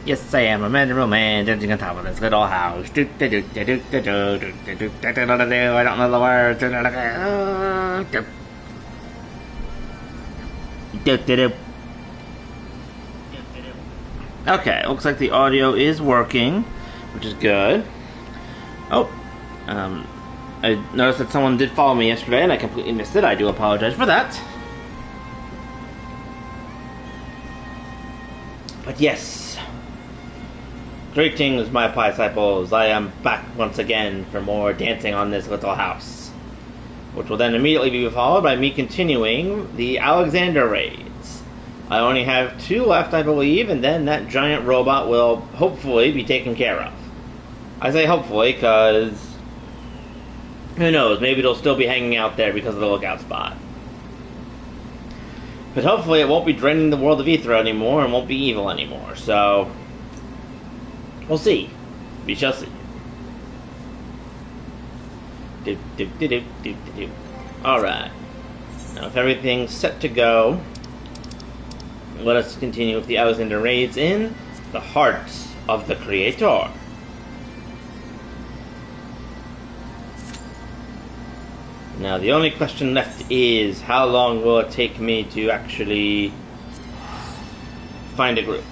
Yes, I am a miserable man judging on top of this little house. I don't know the words. Okay, looks like the audio is working, which is good. Oh, I noticed that someone did follow me yesterday, and I completely missed it. I do apologize for that. But yes, greetings, my disciples. I am back once again for more dancing on this little house, which will then immediately be followed by me continuing the Alexander raids. I only have 2 left, I believe, and then that giant robot will hopefully be taken care of. I say hopefully because who knows, maybe it'll still be hanging out there because of the lookout spot. But hopefully it won't be draining the world of Ether anymore and won't be evil anymore, so we'll see. We shall see. Alright. Now if everything's set to go, let us continue with the Alexander raids in the heart of the Creator. Now the only question left is, how long will it take me to actually find a group?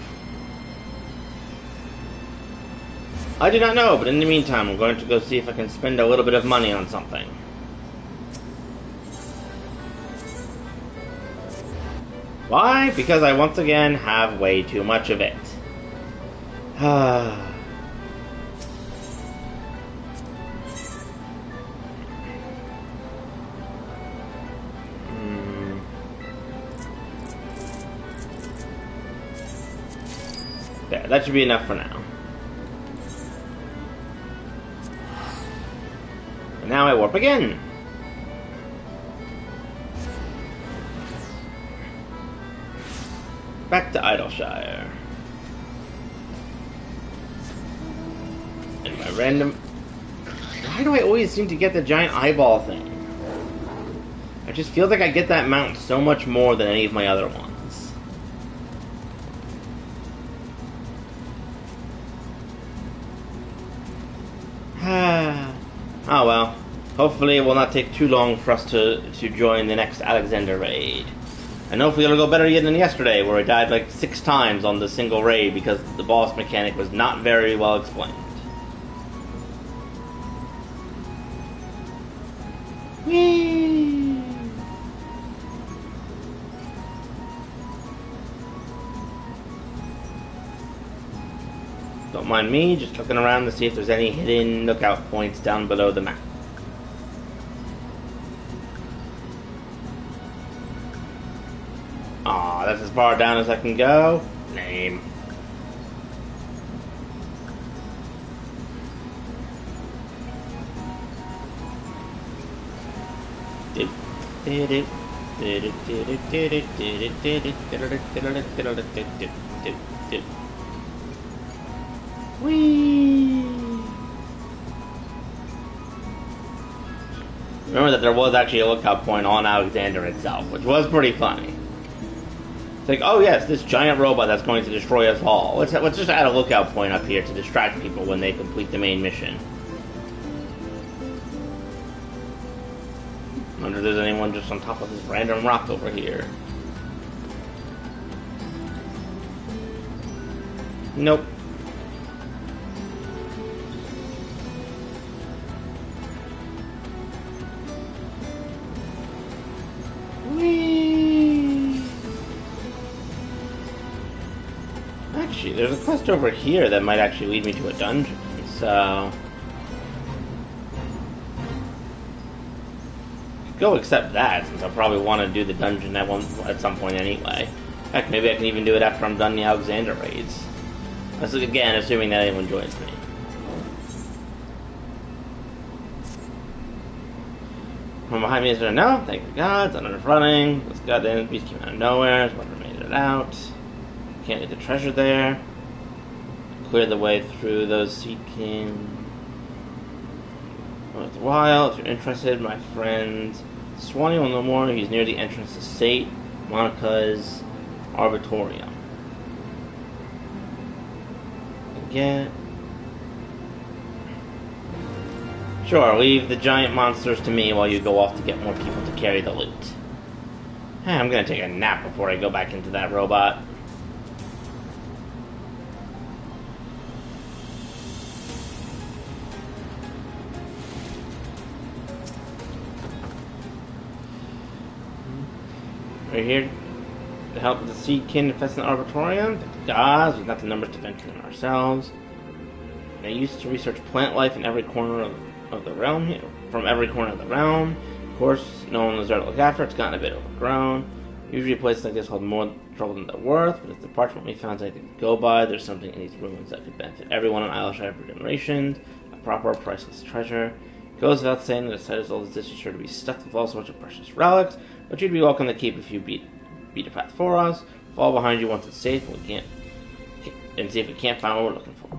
I do not know, but in the meantime I'm going to go see if I can spend a little bit of money on something. Why? Because I once again have way too much of it. There, that should be enough for now. And now I warp again. Back to Idleshire. And my random... Why do I always seem to get the giant eyeball thing? I just feel like I get that mount so much more than any of my other ones. Oh well. Hopefully it will not take too long for us to join the next Alexander raid. And hopefully it'll go better yet than yesterday, where I died like 6 times on the single raid because the boss mechanic was not very well explained. Whee! Don't mind me, just looking around to see if there's any hidden lookout points down below the map. Aw, that's as far down as I can go? Lame. Whee! Remember that there was actually a lookout point on Alexander itself, which was pretty funny. It's like, oh yes, this giant robot that's going to destroy us all. Let's just add a lookout point up here to distract people when they complete the main mission. I wonder if there's anyone just on top of this random rock over here. Nope. Actually, there's a quest over here that might actually lead me to a dungeon, so... go accept that, since I'll probably want to do the dungeon at some point anyway. Heck, maybe I can even do it after I'm done the Alexander raids. That's, again, assuming that anyone joins me. From behind me is there? No, thank the gods, I'm not running. This goddamn beast came out of nowhere, so I made it out. Can't leave the treasure there. Clear the way through those seeking. Worthwhile, if you're interested, my friend Swanee will know more. He's near the entrance to Monica's Arbitorium. get. Sure, leave the giant monsters to me while you go off to get more people to carry the loot. I'm gonna take a nap before I go back into that robot. We're here to help the Seedkin infest an arbitorium. Thank the gods, we've got the numbers to venture in ourselves. I used to research plant life in every corner of the realm here. From every corner of the realm. Of course, no one was there to look after. It's gotten a bit overgrown. Usually places like this hold more trouble than they're worth, but if the parchment we found is anything to go by, there's something in these ruins that could benefit everyone on Isleshire for generations. A proper, priceless treasure. It goes without saying that a site as old as this is sure to be stuffed with all sorts of precious relics, but you'd be welcome to keep if you beat a path for us. Fall behind you once it's safe, and see if we can't find what we're looking for.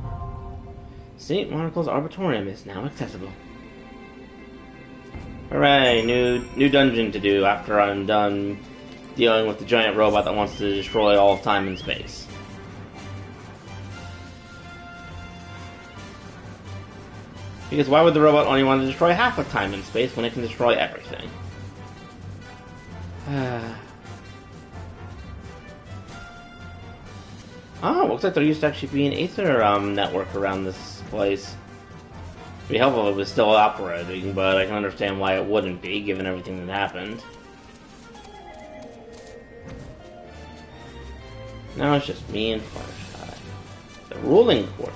St. Monocle's Arbitorium is now accessible. Hooray! New dungeon to do after I'm done dealing with the giant robot that wants to destroy all of time and space. Because why would the robot only want to destroy half of time and space when it can destroy everything? Oh, looks like there used to actually be an Aether network around this place. It'd be helpful if it was still operating, but I can understand why it wouldn't be, given everything that happened. Now it's just me and Fluttershy. The ruling quarter.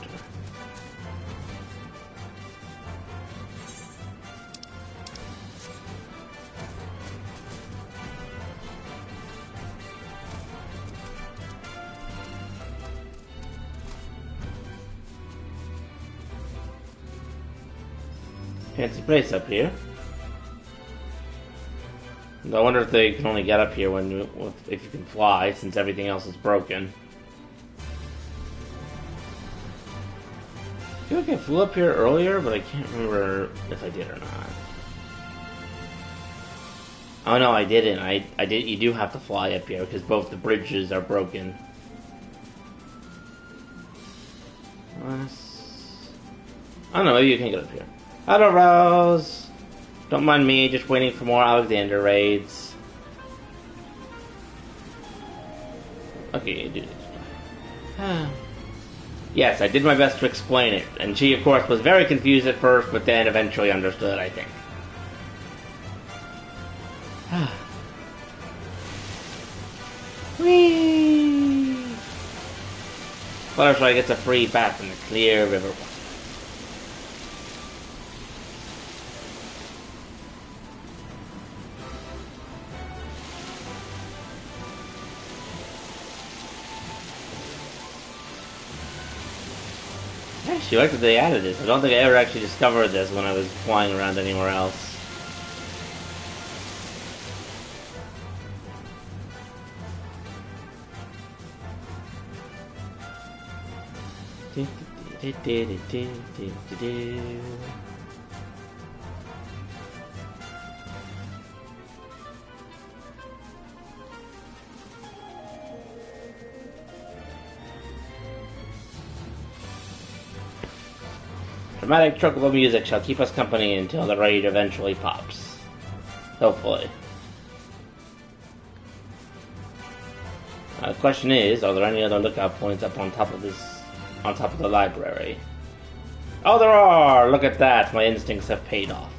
Fancy place up here. I wonder if they can only get up here if you can fly, since everything else is broken. I feel like I flew up here earlier, but I can't remember if I did or not. Oh no, I didn't. I did. You do have to fly up here because both the bridges are broken. I don't know. Maybe you can get up here. Hello, Rose. Don't mind me, just waiting for more Alexander raids. Okay, do this. Yes, I did my best to explain it, and she, of course, was very confused at first, but then eventually understood, I think. Whee! Fluttershy gets a free bath in the clear river. I actually like that they added this. I don't think I ever actually discovered this when I was flying around anywhere else. Dramatic tropical music shall keep us company until the raid eventually pops. Hopefully. The question is, are there any other lookout points up on top of the library? Oh, there are! Look at that! My instincts have paid off.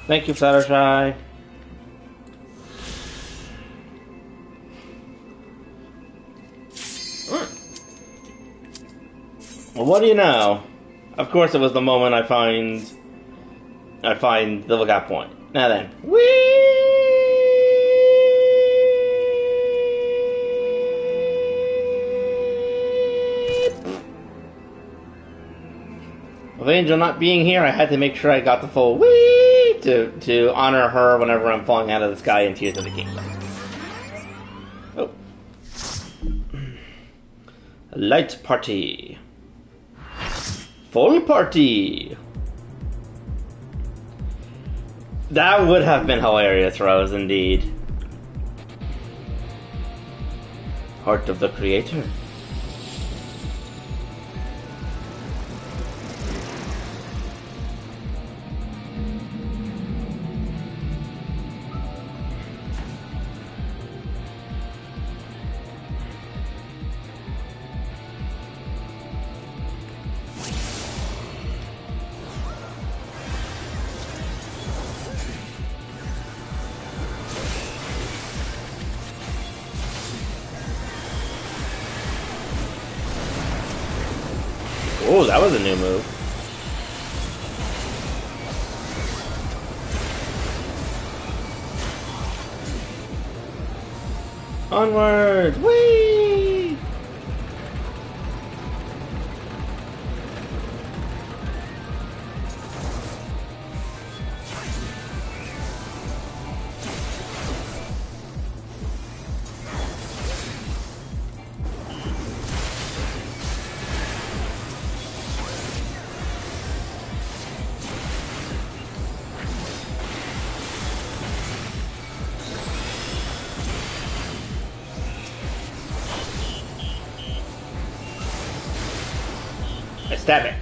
Thank you, Fluttershy. Well, what do you know? Of course, it was the moment I find the lookout point. Now then, whee! With Angel not being here, I had to make sure I got the full whee to honor her whenever I'm falling out of the sky in Tears of the Kingdom. Oh, a light party. Full party! That would have been hilarious, Rose, indeed. Heart of the Creator. Oh, that was a new move. Onward! Whee! I stab it.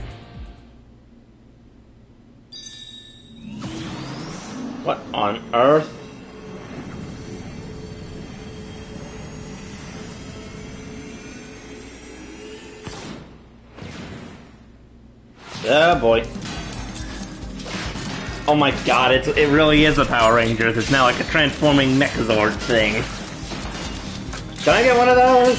What on earth? Oh boy. Oh my god, it really is a Power Rangers. It's now like a transforming Mechazord thing. Can I get one of those?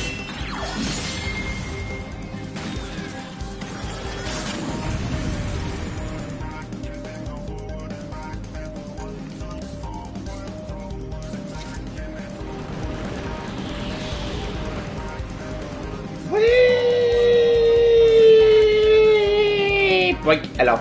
Whee! Like, hello.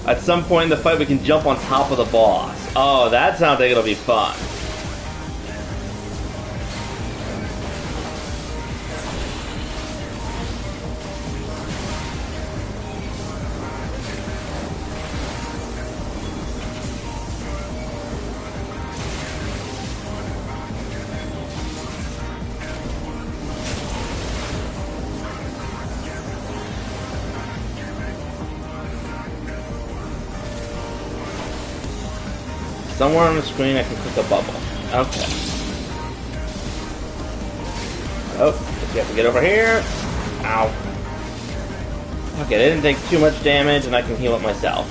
At some point in the fight, we can jump on top of the boss. Oh, that sounds like it'll be fun. Somewhere on the screen I can click a bubble. Okay. Oh, just have to get over here. Ow. Okay, they didn't take too much damage and I can heal it myself.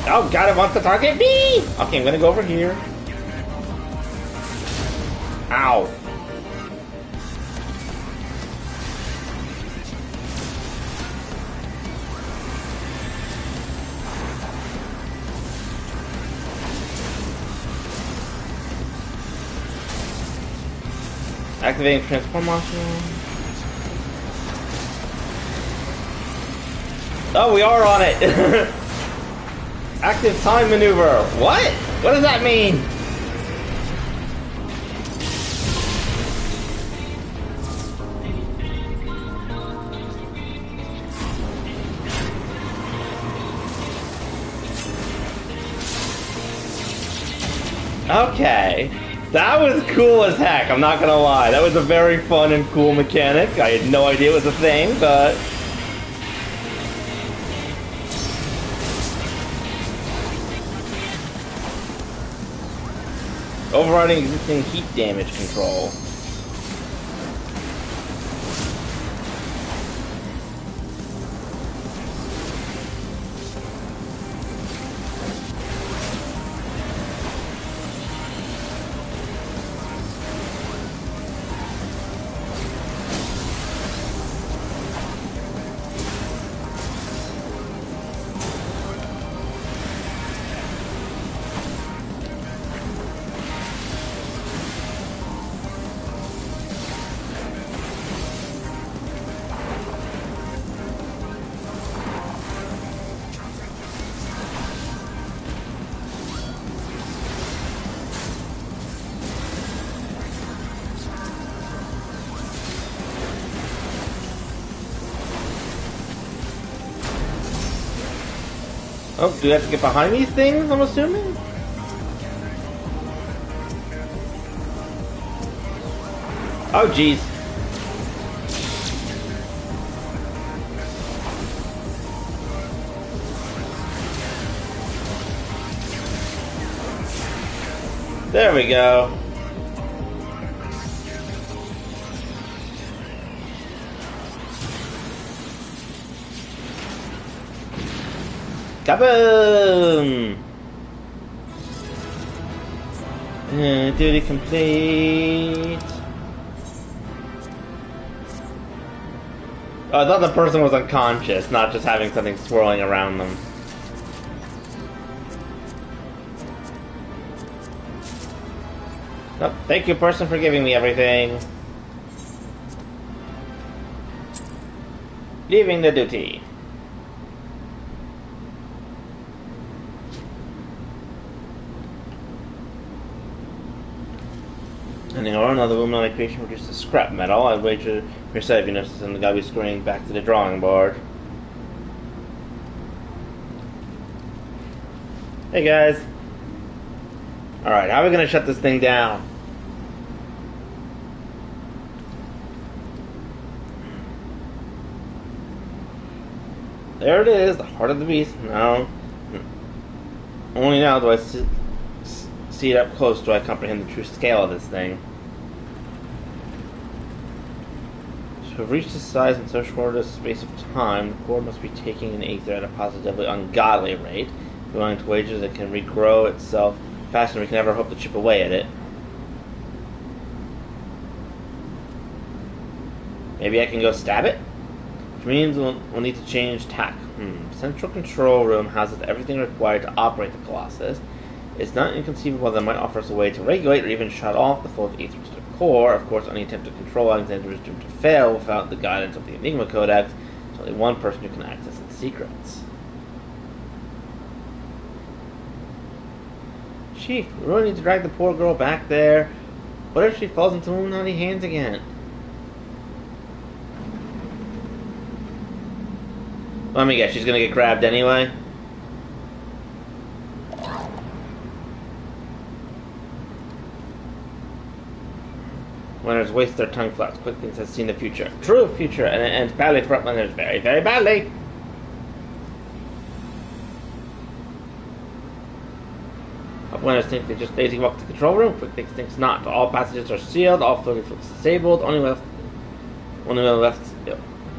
Oh god, it wants to target me! Okay, I'm gonna go over here. Ow. Activating transform module. Oh, we are on it! Active time maneuver. What? What does that mean? Okay. That was cool as heck, I'm not gonna lie. That was a very fun and cool mechanic. I had no idea it was a thing, but... Overriding existing heat damage control. Oh, do you have to get behind these things, I'm assuming? Oh, jeez. There we go. Kaboom! Duty complete. Oh, I thought the person was unconscious, not just having something swirling around them. Oh, thank you, person, for giving me everything. Leaving the duty. Handing over another luminary creation produces scrap metal. I wager your savviness and the guy be scurrying back to the drawing board. Hey guys. Alright, how are we gonna shut this thing down? There it is, the heart of the beast. No. Only now do I see it up close do I comprehend the true scale of this thing. To have reached this size in so short a space of time, the core must be taking an ether at a positively ungodly rate. Going to wages it can regrow itself faster than we can ever hope to chip away at it. Maybe I can go stab it? Which means we'll need to change tack. Central control room houses everything required to operate the Colossus. It's not inconceivable that it might offer us a way to regulate or even shut off the flow of ethers to the core. Of course, any attempt to control Alexander is doomed to fail without the guidance of the Enigma Codex. There's only one person who can access its secrets. Chief, we really need to drag the poor girl back there. What if she falls into Illuminati hands again? Let me guess, she's gonna get grabbed anyway? Winners waste their tongue flaps. Quick things has seen the future. True future, and it ends badly for uplanders. Very, very badly. Uplanders think they just lazy walk to the control room. Quick things thinks not. All passages are sealed. All floating flips disabled.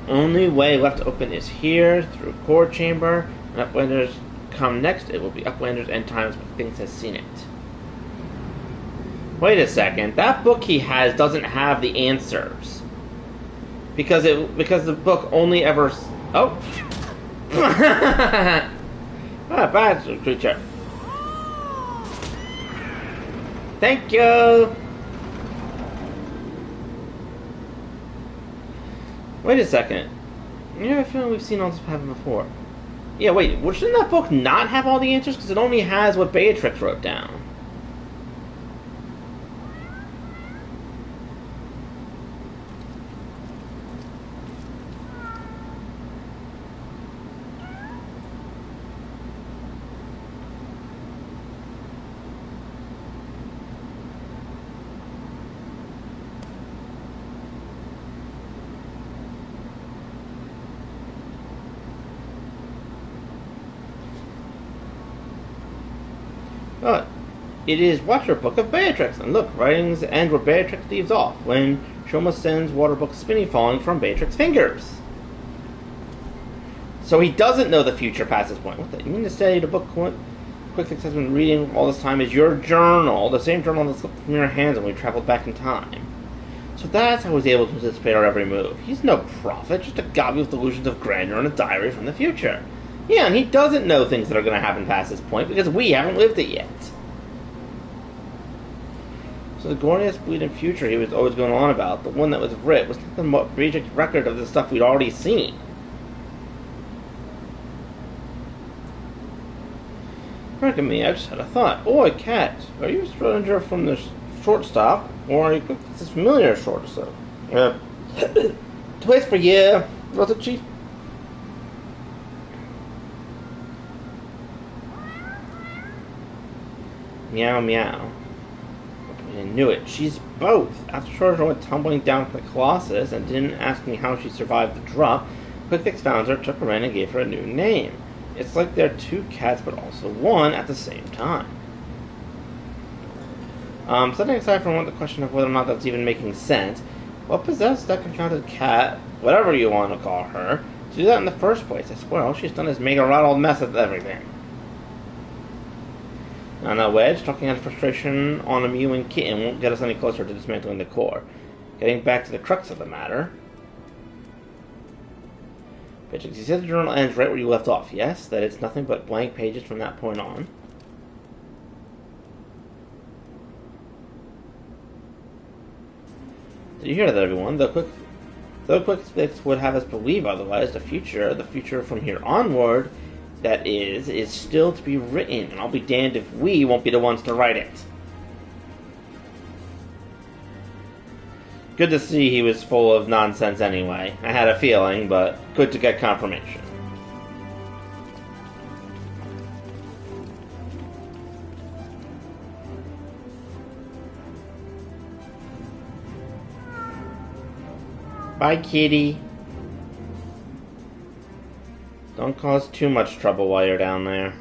Only way left open is here through core chamber. When uplanders come next, it will be uplanders end times. Quick things has seen it. Wait a second. That book he has doesn't have the answers. Because the book only ever... Oh! Bad creature. Thank you! Wait a second. Yeah, I feel like we've seen all this happen before. Yeah, wait. Well, shouldn't that book not have all the answers? Because it only has what Beatrix wrote down. But it is Water Book of Beatrix, and look, writings end where Beatrix leaves off, when Shoma sends Water Book spinning falling from Beatrix's fingers. So he doesn't know the future past this point. What the, you mean to say the book Quick Fix has been reading all this time is your journal, the same journal that slipped from your hands when we traveled back in time. So that's how he was able to anticipate our every move. He's no prophet, just a gobby with delusions of grandeur and a diary from the future. Yeah, and he doesn't know things that are going to happen past this point because we haven't lived it yet. So the glorious bleeding future he was always going on about, the one that was writ, was nothing but a Beatrix record of the stuff we'd already seen. Pardon me, I just had a thought. Oi, cat, are you a stranger from the shortstop, or are you this familiar shortstop? Twice per year, was it, Chief? Meow meow. I knew it. She's both. After Shorter went tumbling down from the Colossus and didn't ask me how she survived the drop, Quick Fix found her, took her in, and gave her a new name. It's like they're two cats, but also one at the same time. Setting aside from the question of whether or not that's even making sense, what possessed that confounded cat, whatever you want to call her, to do that in the first place? I swear all she's done is make a rattled mess of everything. Now, no Wedge, talking out of frustration on a mewing kitten won't get us any closer to dismantling the core. Getting back to the crux of the matter. Patrix, you said the journal ends right where you left off, yes? That it's nothing but blank pages from that point on. Did you hear that, everyone? Though Quick Fix would have us believe otherwise, the future from here onward, that is still to be written, and I'll be damned if we won't be the ones to write it. Good to see he was full of nonsense anyway. I had a feeling, but good to get confirmation. Bye, kitty. Don't cause too much trouble while you're down there.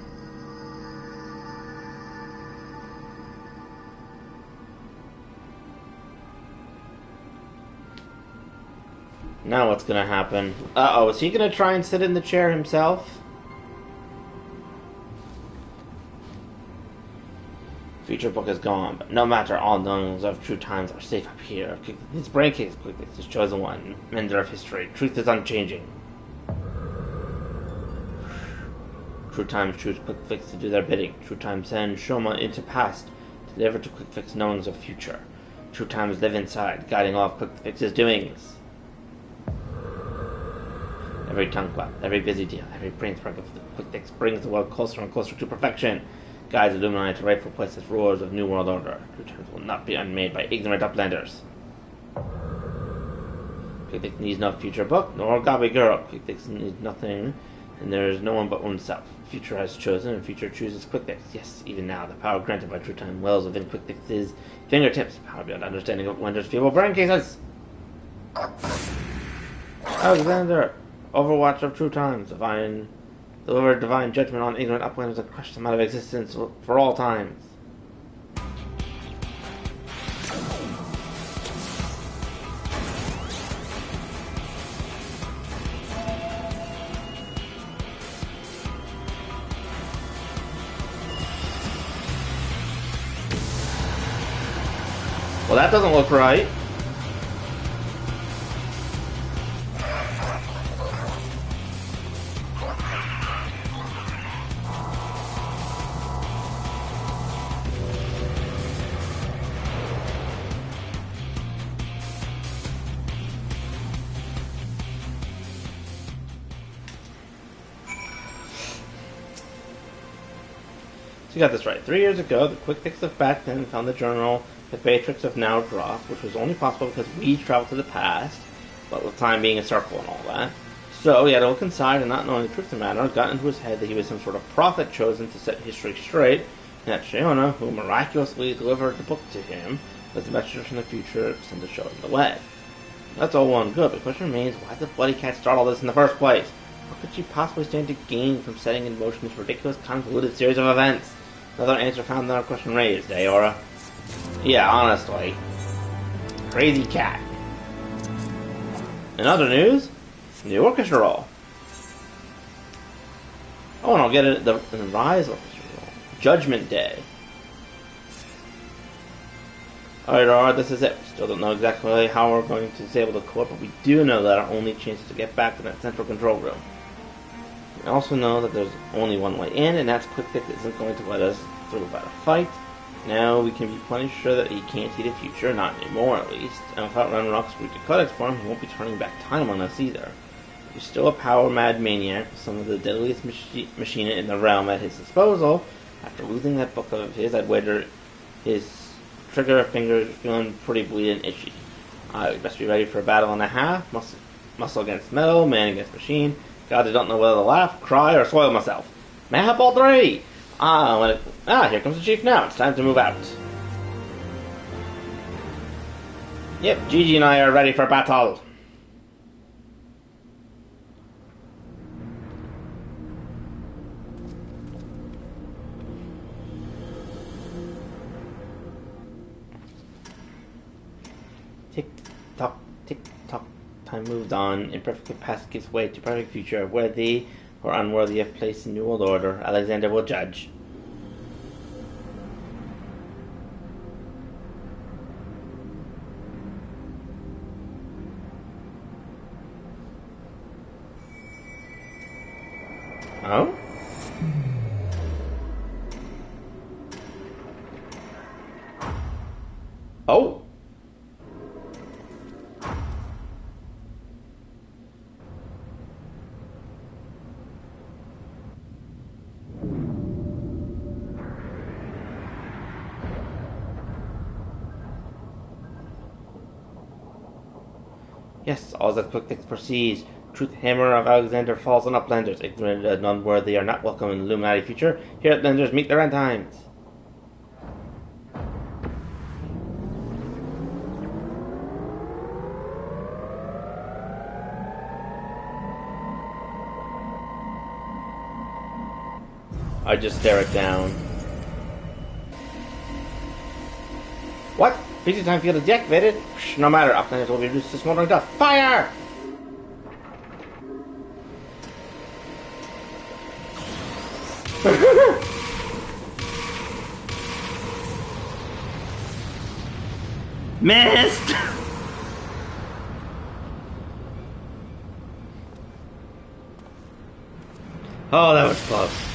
Now what's gonna happen? Uh-oh, is he gonna try and sit in the chair himself? Future book is gone, but no matter, all knowings of true times are safe up here. His brain case quickly, his chosen one, mender of history. Truth is unchanging. True times choose Quick Fix to do their bidding. True times send Shoma into past to deliver to Quick Fix knowings of future. True times live inside, guiding all of Quick Fix's doings. Every tongue clap, every busy deal, every brain spark of Quick Fix brings the world closer and closer to perfection. Guides illuminate to rightful place as rulers of New World Order. True times will not be unmade by ignorant uplanders. Quick Fix needs no future book, nor gobby girl. Quick Fix needs nothing, and there is no one but oneself. Future has chosen, and future chooses Quick Fix. Yes, even now, the power granted by True Time wells within Quick Fix's fingertips. Power beyond understanding of Wender's feeble brain cases. Alexander, Overwatch of True Times, deliver divine judgment on ignorant uplanders and crush them out of existence for all times. Well, that doesn't look right. So you got this right. 3 years ago, the Quick Fix of back then found the journal that Beatrix of now dropped, which was only possible because we traveled to the past, but with time being a circle and all that. So he had to look inside, and not knowing the truth of the matter, got into his head that he was some sort of prophet chosen to set history straight, and that Shiona, who miraculously delivered the book to him, was the messenger from the future sent to show him the way. That's all well and good, but the question remains, why did the bloody cat start all this in the first place? What could she possibly stand to gain from setting in motion this ridiculous, convoluted series of events? Another answer found in our question raised, eh, Aura? Yeah, honestly. Crazy cat. In other news, the orchestra roll. Oh, and I'll get it in the Rise orchestra roll. Judgment Day. Alright, Aura, this is it. We still don't know exactly how we're going to disable the core, but we do know that our only chance is to get back to that central control room. We also know that there's only one way in, and that's Quick Fix isn't going to let us through without a fight. Now we can be plenty sure that he can't see the future, not anymore at least, and without Renrock's Wicked Codex form, he won't be turning back time on us either. He's still a power-mad maniac with some of the deadliest machina in the realm at his disposal. After losing that book of his, I'd wager his trigger fingers feeling pretty bleeding and itchy. We'd best be ready for a battle and a half, muscle against metal, man against machine. God, I don't know whether to laugh, cry, or soil myself. May I have all three? Here comes the chief now. It's time to move out. Yep, Gigi and I are ready for battle. time moves on, imperfect past gives way to perfect future. Worthy or unworthy of place in New World Order, Alexander will judge. Oh? Oh! Yes, all the quick fix proceeds. Truth hammer of Alexander falls on Uplanders. Ignorant and unworthy are not welcome in the Illuminati future. Here Uplanders meet their end times. I just stare it down. What? Freezing time field is deactivated? No matter, Uplanders will be reduced to smoldering dust. Fire! Missed! Oh, that was close.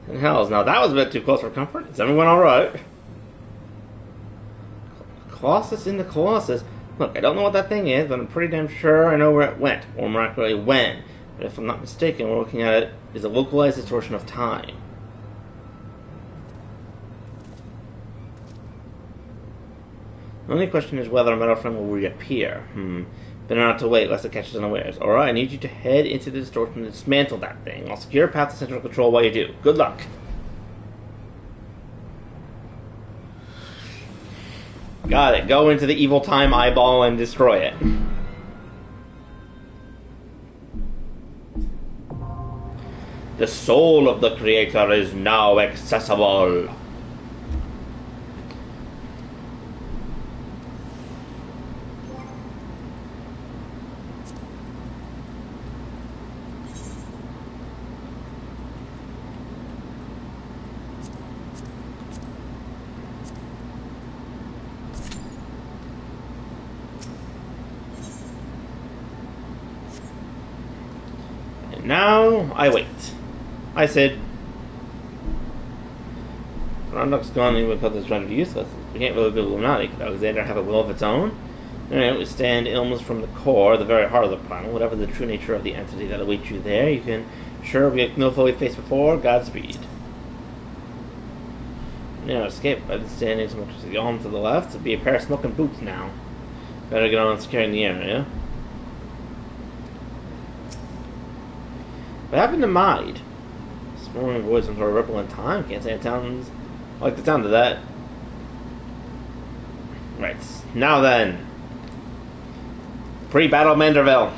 And hells, now that was a bit too close for comfort. Is everyone alright? Colossus in the Colossus? Look, I don't know what that thing is, but I'm pretty damn sure I know where it went, or more accurately, when. But if I'm not mistaken, what we're looking at it is a localized distortion of time. The only question is whether a metal frame will reappear. Better not to wait, lest it catches unawares. Alright, I need you to head into the distortion and dismantle that thing. I'll secure a path to central control while you do. Good luck. Got it. Go into the evil time eyeball and destroy it. The soul of the creator is now accessible. Now, I wait. I said, Rondock's gone even because it's trying to be useless. We can't really build Illuminati. Could Alexander have a will of its own? It would stand illness from the core, the very heart of the planet. Whatever the true nature of the entity that awaits you there, you can sure be a no foe we faced before. Godspeed. Escape by the standing so much as the arm to the left. It'd be a pair of smoking boots now. Better get on securing the area. What happened to Mide? Smoldering void some sort of ripple in time. Can't say it sounds like the sound of that. Right. Now then. Pre-battle Manderville.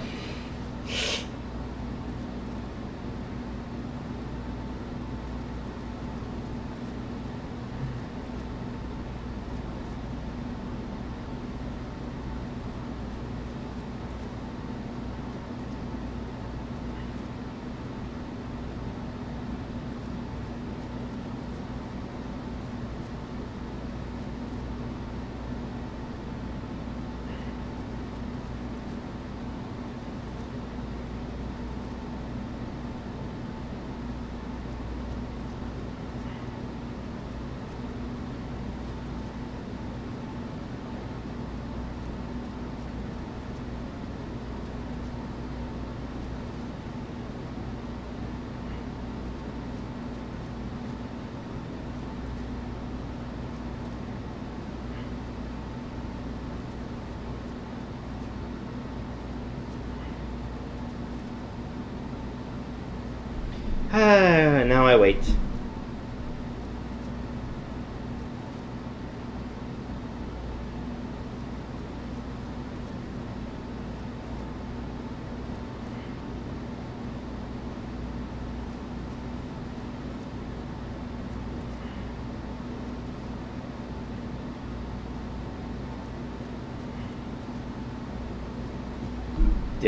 Now I wait. I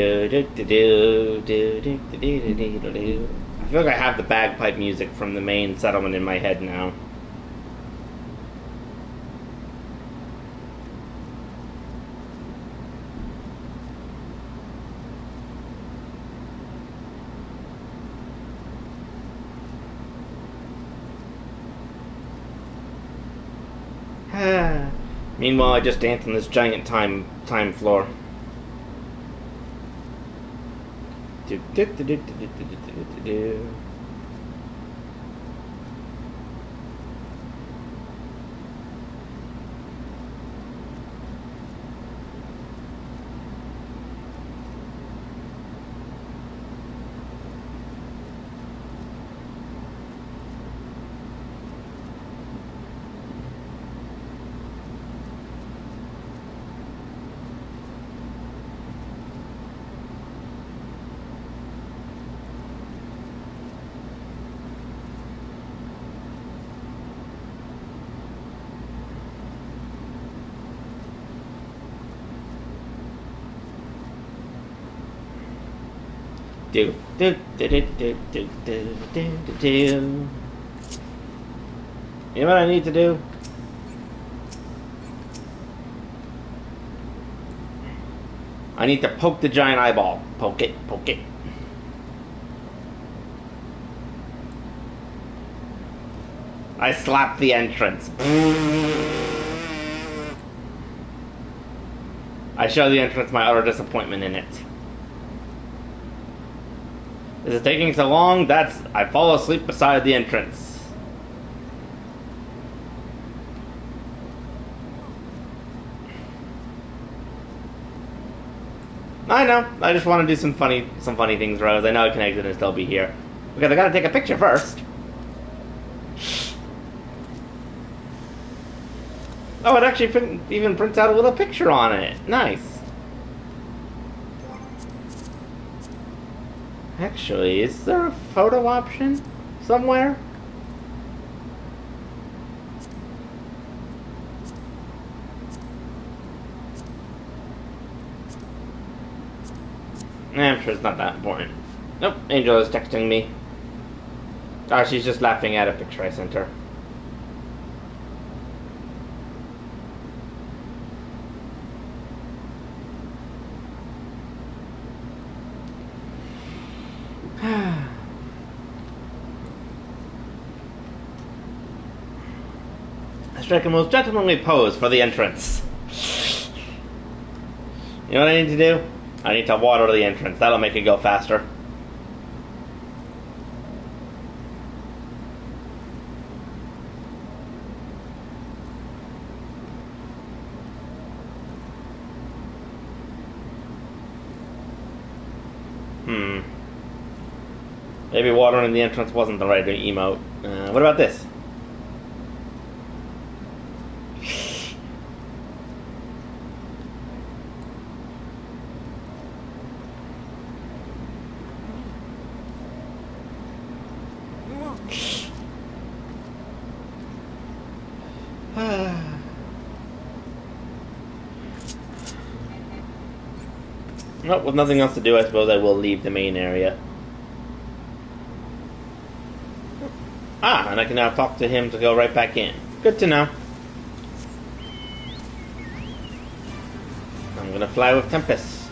feel like I have the bagpipe music from the main settlement in my head now. Meanwhile, I just dance on this giant time floor. You know what I need to do? I need to poke the giant eyeball. Poke it, poke it. I slapped the entrance. I show the entrance my utter disappointment in it. Is it taking so long? I fall asleep beside the entrance. I know. I just want to do some funny things, Rose. I know I can exit and still be here. Because I gotta take a picture first. Oh, it actually even prints out a little picture on it. Nice. Actually, is there a photo option somewhere? I'm sure it's not that important. Nope, Angel is texting me. Oh, she's just laughing at a picture I sent her. I strike a most gentlemanly pose for the entrance. You know what I need to do? I need to water the entrance. That'll make it go faster. Maybe watering the entrance wasn't the right emote. What about this? Well, with nothing else to do, I suppose I will leave the main area. Ah, and I can now talk to him to go right back in. Good to know. I'm gonna fly with Tempest.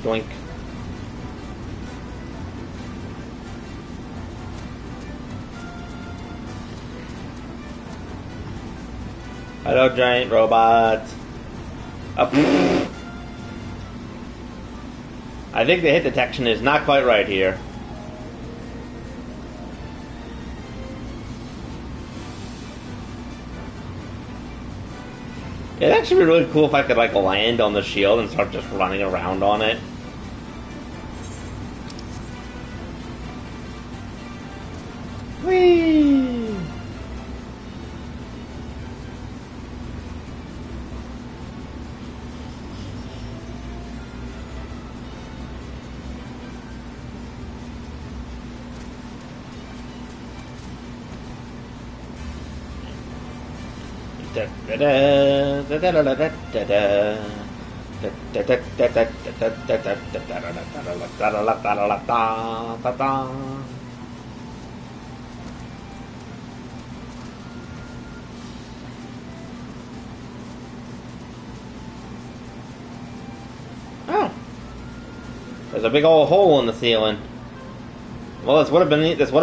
Doink. Hello, giant robot. Up. I think the hit detection is not quite right here. It'd actually be really cool if I could like land on the shield and start just running around on it. Whee! Oh, there's a big old hole in the ceiling. Well, this would have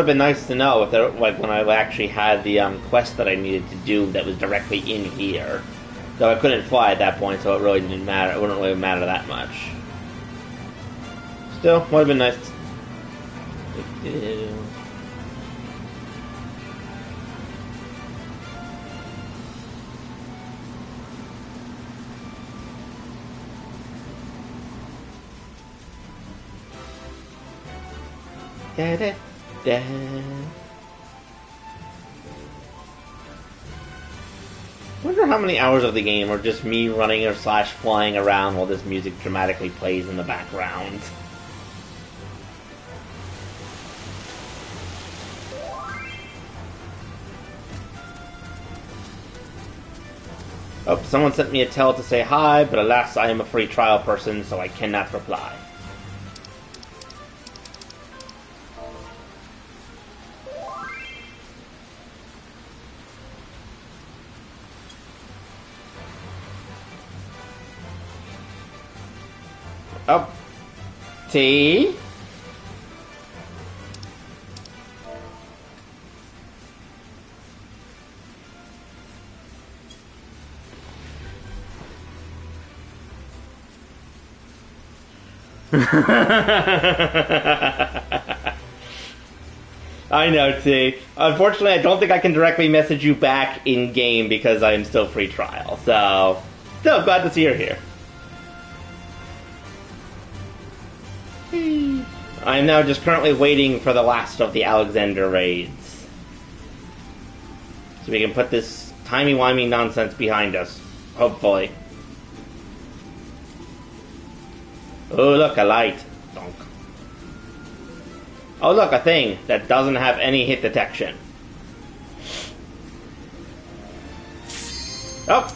been nice to know if there, like, when I actually had the quest that I needed to do that was directly in here. Though I couldn't fly at that point, so it really didn't matter. It wouldn't really matter that much. Still, would have been nice. Da, da, da. Wonder how many hours of the game are just me running or slash flying around while this music dramatically plays in the background. Oh, someone sent me a tell to say hi, but alas, I am a free trial person, so I cannot reply. Oh. Tea? I know, T. Unfortunately, I don't think I can directly message you back in-game because I am still free trial, so... Still, glad to see you're here. I am now just currently waiting for the last of the Alexander raids. So we can put this timey-wimey nonsense behind us. Hopefully. Oh, look, a light. Donk. Oh, look, a thing that doesn't have any hit detection. Oh!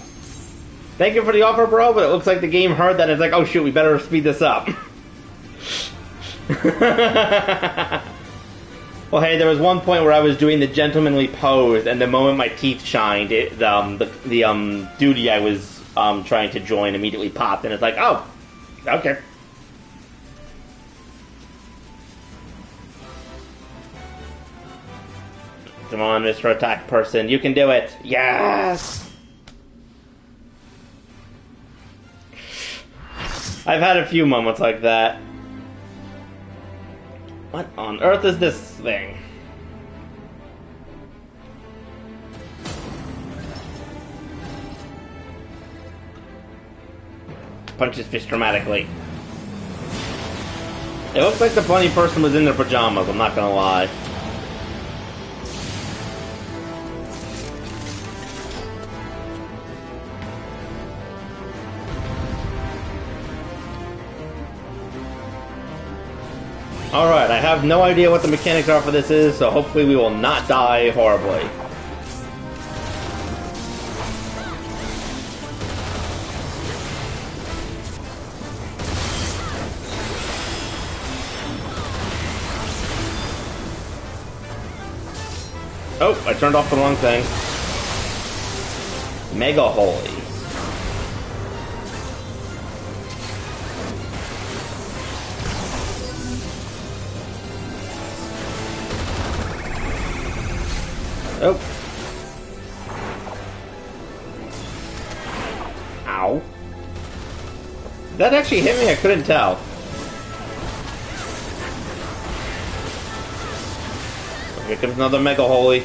Thank you for the offer, bro, but it looks like the game heard that. It's like, oh shoot, we better speed this up. Well, hey, there was one point where I was doing the gentlemanly pose, and the moment my teeth shined, the duty I was trying to join immediately popped, and it's like, oh, okay. Come on, Mr. Attack Person, you can do it. Yes! I've had a few moments like that. What on earth is this thing? Punch his fist dramatically. It looks like the bunny person was in their pajamas, I'm not gonna lie. Alright, I have no idea what the mechanics are for this is, so hopefully we will not die horribly. Oh, I turned off the wrong thing. Mega Holy. Oh. Ow. Did that actually hit me? I couldn't tell. Here comes another Mega Holy.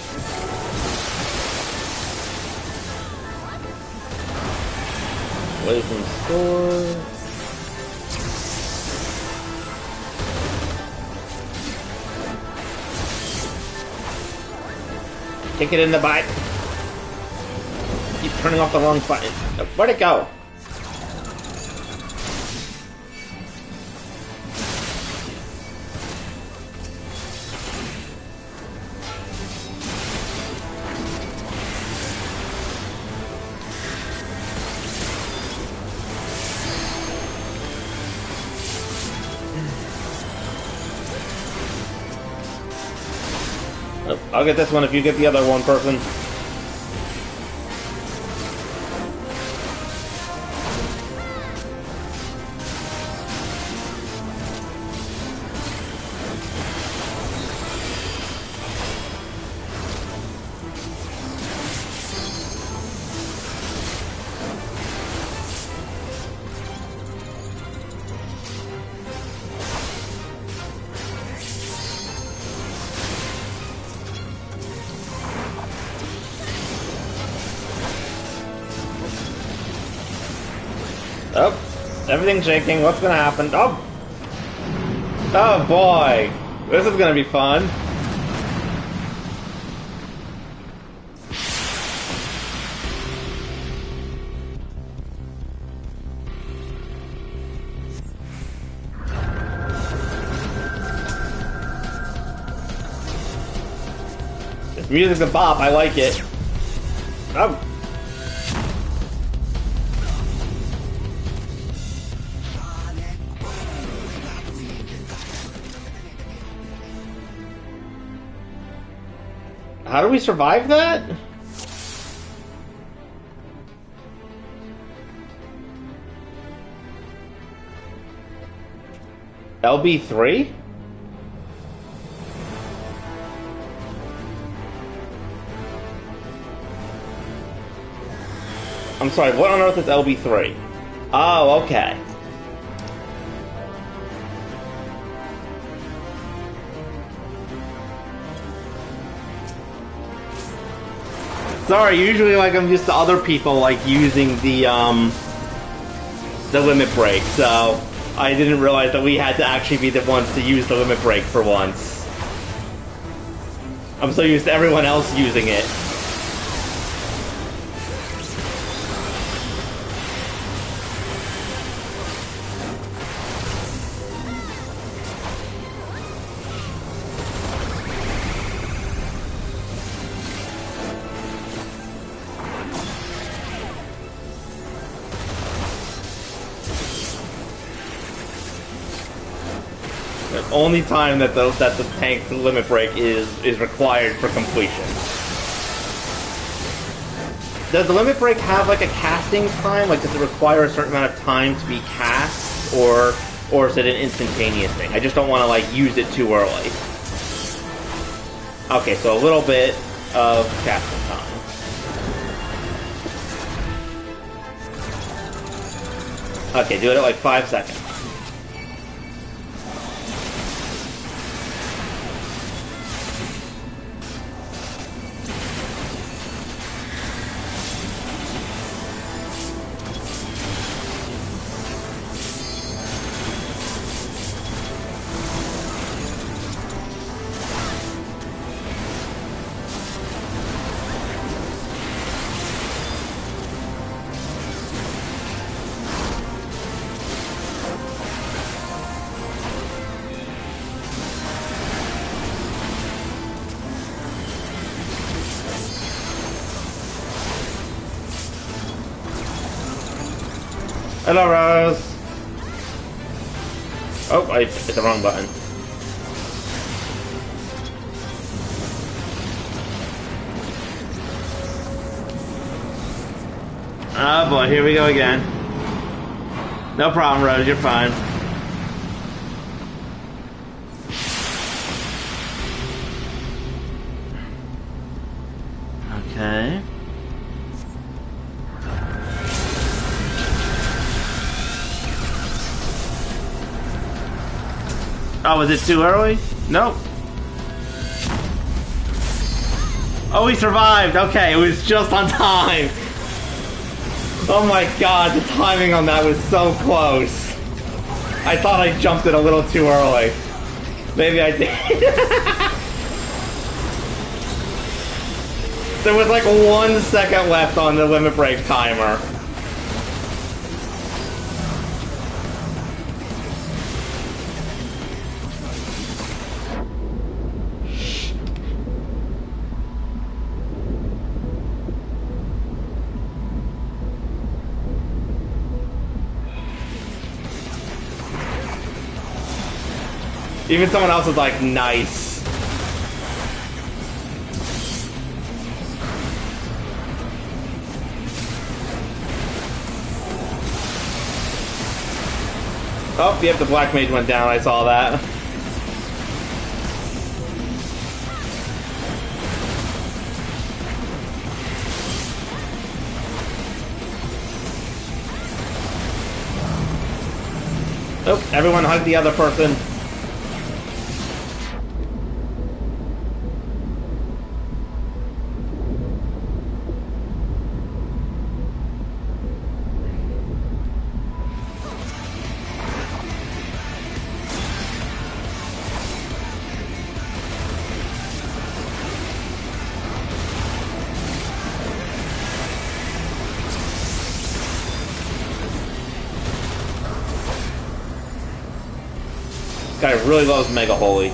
Away from store. Kick it in the butt. Keep turning off the wrong button. Where'd it go? Oh, I'll get this one if you get the other one person. Oh, everything's shaking. What's gonna happen? Oh! Oh boy! This is gonna be fun. This music's a bop. I like it. Oh! How do we survive that? LB3? I'm sorry, what on earth is LB3? Oh, okay. Sorry, usually like I'm used to other people like using the limit break, so I didn't realize that we had to actually be the ones to use the limit break for once. I'm so used to everyone else using it. Only time that the tank limit break is required for completion. Does the limit break have like a casting time? Like, does it require a certain amount of time to be cast, or is it an instantaneous thing? I just don't want to like use it too early. Okay, so a little bit of casting time. Okay, do it at like 5 seconds. Hello, Rose! Oh, I hit the wrong button. Oh boy, here we go again. No problem, Rose, you're fine. Okay. Oh, was it too early? Nope. Oh, we survived! Okay, it was just on time! Oh my god, the timing on that was so close. I thought I jumped it a little too early. Maybe I did. There was like 1 second left on the limit break timer. Even someone else was like, nice. Oh, yep, the black mage went down. I saw that. Oh, everyone hug the other person. This guy really loves Mega Holy.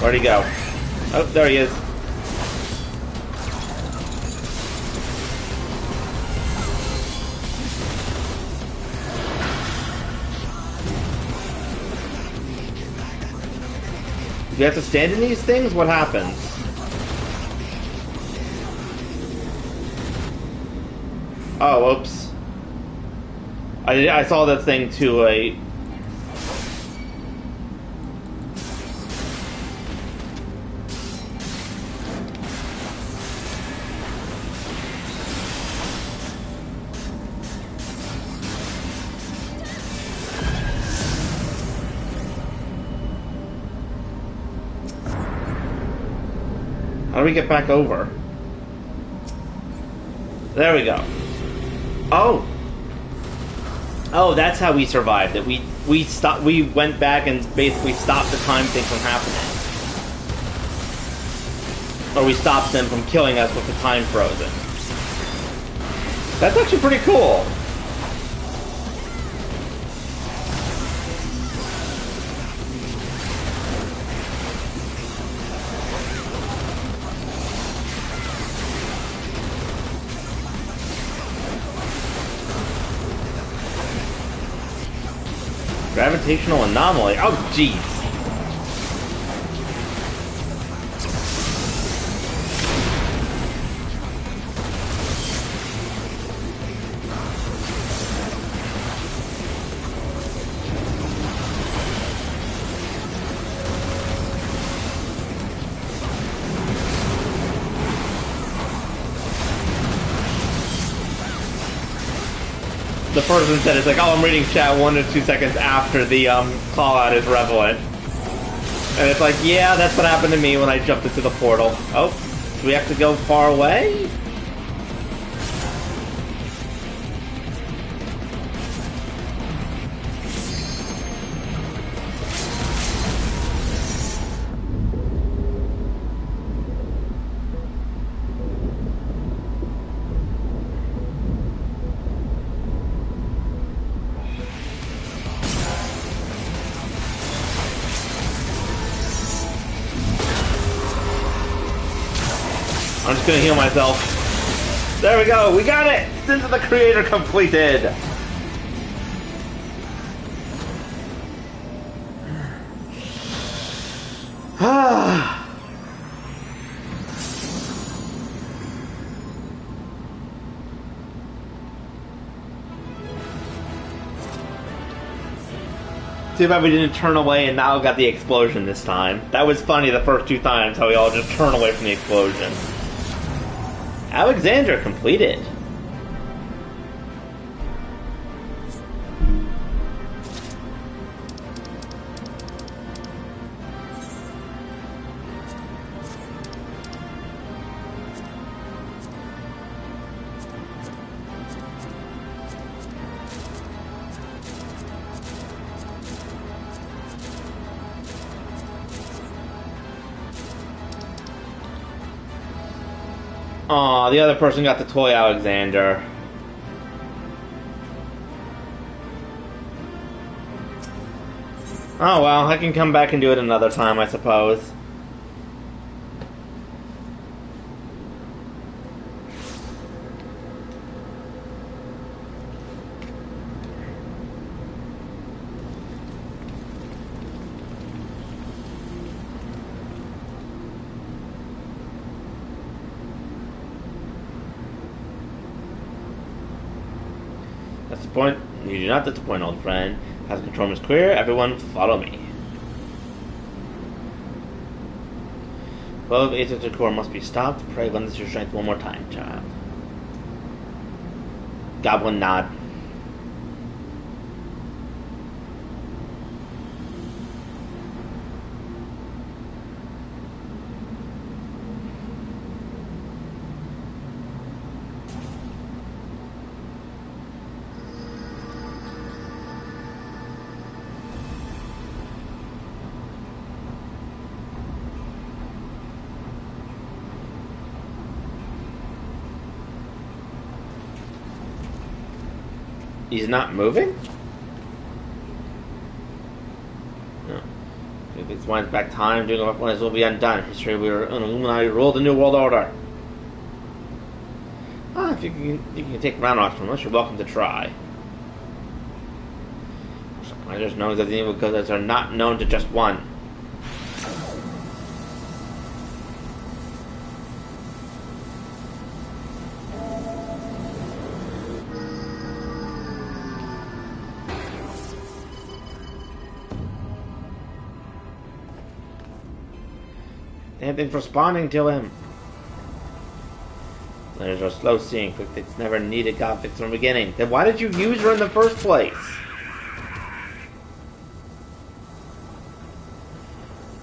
Where'd he go? Oh, there he is. Do you have to stand in these things? What happens? Oh, whoops. I saw that thing to a... How do we get back over? There we go. Oh! Oh, that's how we survived it. We went back and basically stopped the time thing from happening. Or we stopped them from killing us with the time frozen. That's actually pretty cool. Gravitational anomaly. Oh, jeez. The person said it's like, oh, I'm reading chat 1 to 2 seconds after the call out is relevant. And it's like, yeah, that's what happened to me when I jumped into the portal. Oh, do we have to go far away? I'm just gonna heal myself. There we go, we got it! Sins of the Creator completed! Too bad we didn't turn away and now got the explosion this time. That was funny the first 2 times, how we all just turn away from the explosion. Alexander completed. Aw, the other person got the toy Alexander. Oh well, I can come back and do it another time, I suppose. Disappoint? You do not disappoint, old friend. As the control is clear, everyone follow me. 12 Aether to core must be stopped. Pray lend us your strength one more time, child. Goblin nod. He's not moving? No. If it's winds back time, doing what plans will be undone. History we were an Illuminati ruled the New World Order. Ah, if you can take round-offs from us, you're welcome to try. There's known that the evil gods are not known to just one. Anything for responding to him. There's a slow seeing. Quick fix never needed God fix from the beginning. Then why did you use her in the first place?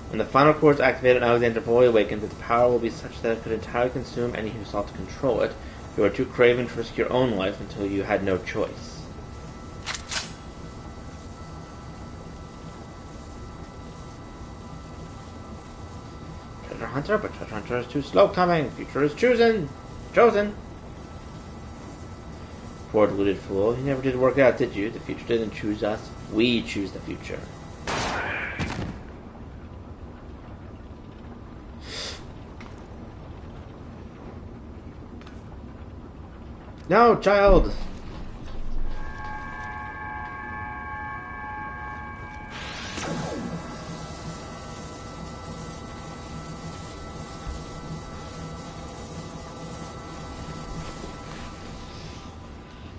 When the final core is activated and Alexander fully awakens, its power will be such that it could entirely consume any who sought to control it. You are too craven to risk your own life until you had no choice. Hunter, but Treasure Hunter is too slow coming. Future is chosen. Poor deluded fool. You never did work out, did you? The future didn't choose us. We choose the future. No, child!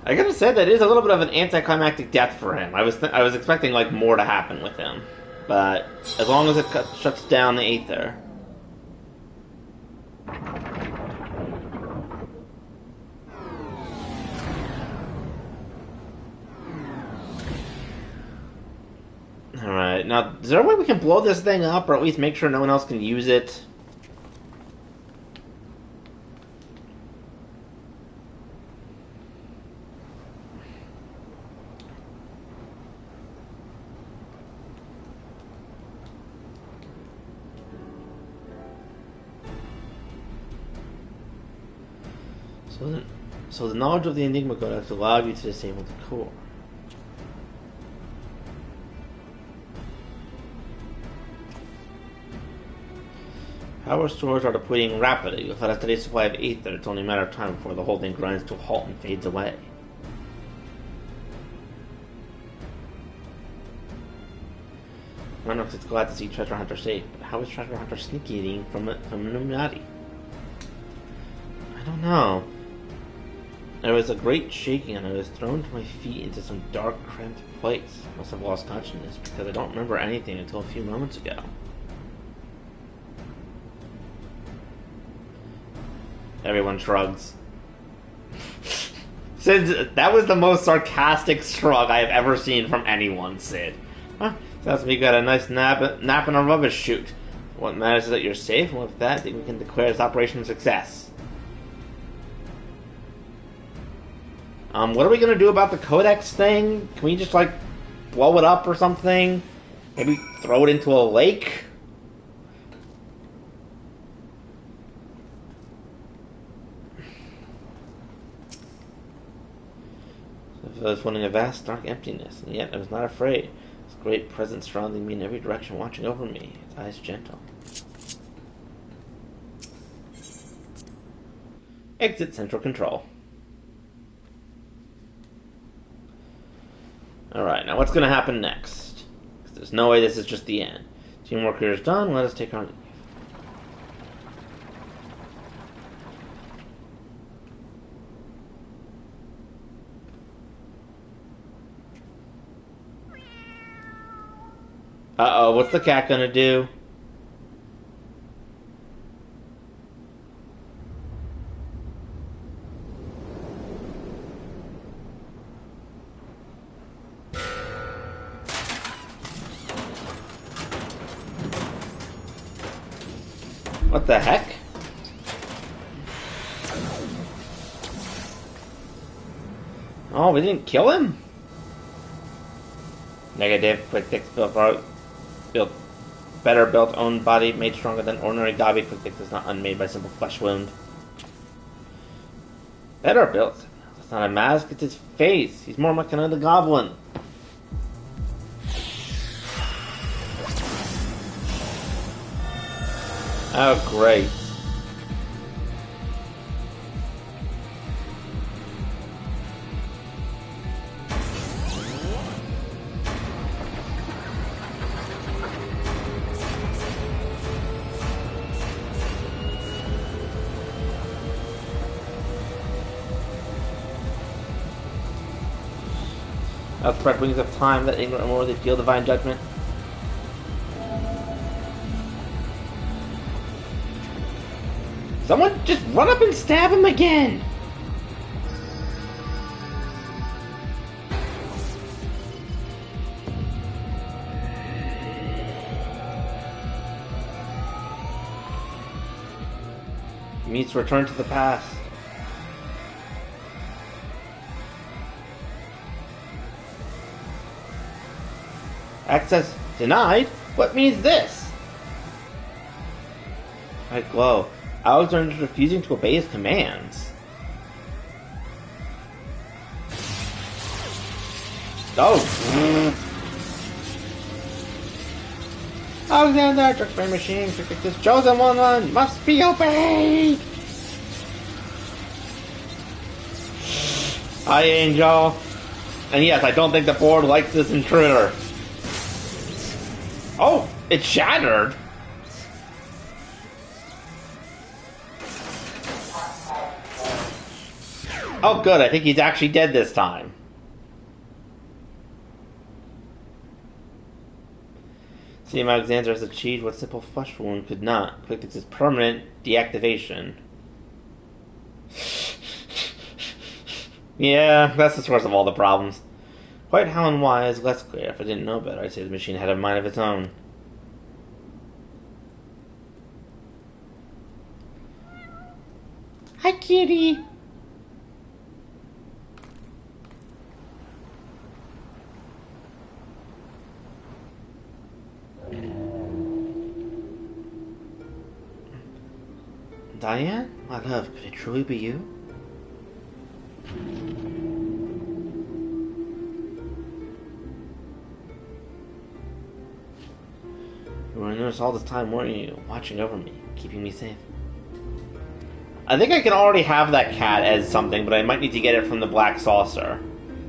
I gotta say that is a little bit of an anticlimactic death for him. I was expecting like more to happen with him, but as long as it shuts down the Aether. Alright, now is there a way we can blow this thing up, or at least make sure no one else can use it? So the knowledge of the Enigma code has allowed you to disable the core. Power stores are depleting rapidly. Without a steady supply of Aether, it's only a matter of time before the whole thing grinds to a halt and fades away. Monarch is glad to see Treasure Hunter safe, but how is Treasure Hunter sneaky eating from Illuminati? I don't know. There was a great shaking and I was thrown to my feet into some dark, cramped place. I must have lost consciousness because I don't remember anything until a few moments ago. Everyone shrugs. Sid, that was the most sarcastic shrug I have ever seen from anyone, Sid. Huh? Sounds like you got a nice nap in a rubbish chute. What matters is that you're safe, and with that, we can declare this operation a success. What are we gonna do about the Codex thing? Can we just, like, blow it up or something? Maybe throw it into a lake? I was feeling a vast, dark emptiness, and yet I was not afraid. This great presence surrounding me in every direction, watching over me, its eyes gentle. Exit Central Control. Alright, now what's going to happen next? Because there's no way this is just the end. Teamwork here is done, let us take our leave. Uh-oh, what's the cat gonna do? What the heck? Oh, we didn't kill him? Negative. Quick fix built better built own body made stronger than ordinary Gabi. Quick fix is not unmade by simple flesh wound. Better built? That's not a mask, it's his face. He's more like another goblin. Oh, great. Outspread wings of time that ignorant more they feel divine judgment. Someone just run up and stab him again! Meets return to the past. Access denied? What means this? I glow. Alexander is refusing to obey his commands. Oh! Alexander, trick machine, this chosen one must be obeyed! Hi, Angel. And yes, I don't think the board likes this intruder. Oh, it shattered! Oh good, I think he's actually dead this time. Team Alexander has achieved what simple flesh wound could not. Quick fix is permanent deactivation. Yeah, that's the source of all the problems. Quite how and why is less clear. If I didn't know better, I'd say the machine had a mind of its own. Hi, kitty! Diane? My love, could it truly be you? You were a nurse all this time, weren't you? Watching over me, keeping me safe. I think I can already have that cat as something, but I might need to get it from the Black Saucer.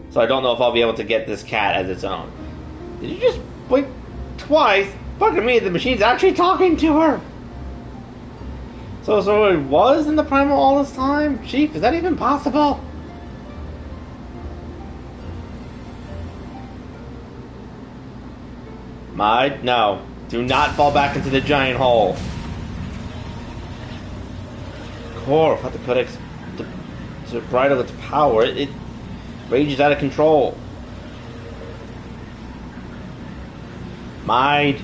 So I don't know if I'll be able to get this cat as its own. Did you just blink twice? Fuck me, the machine's actually talking to her! So it was in the Primal all this time? Chief, is that even possible? No. Do not fall back into the giant hole. Core, without the codex to bridle its power, it rages out of control. Mind.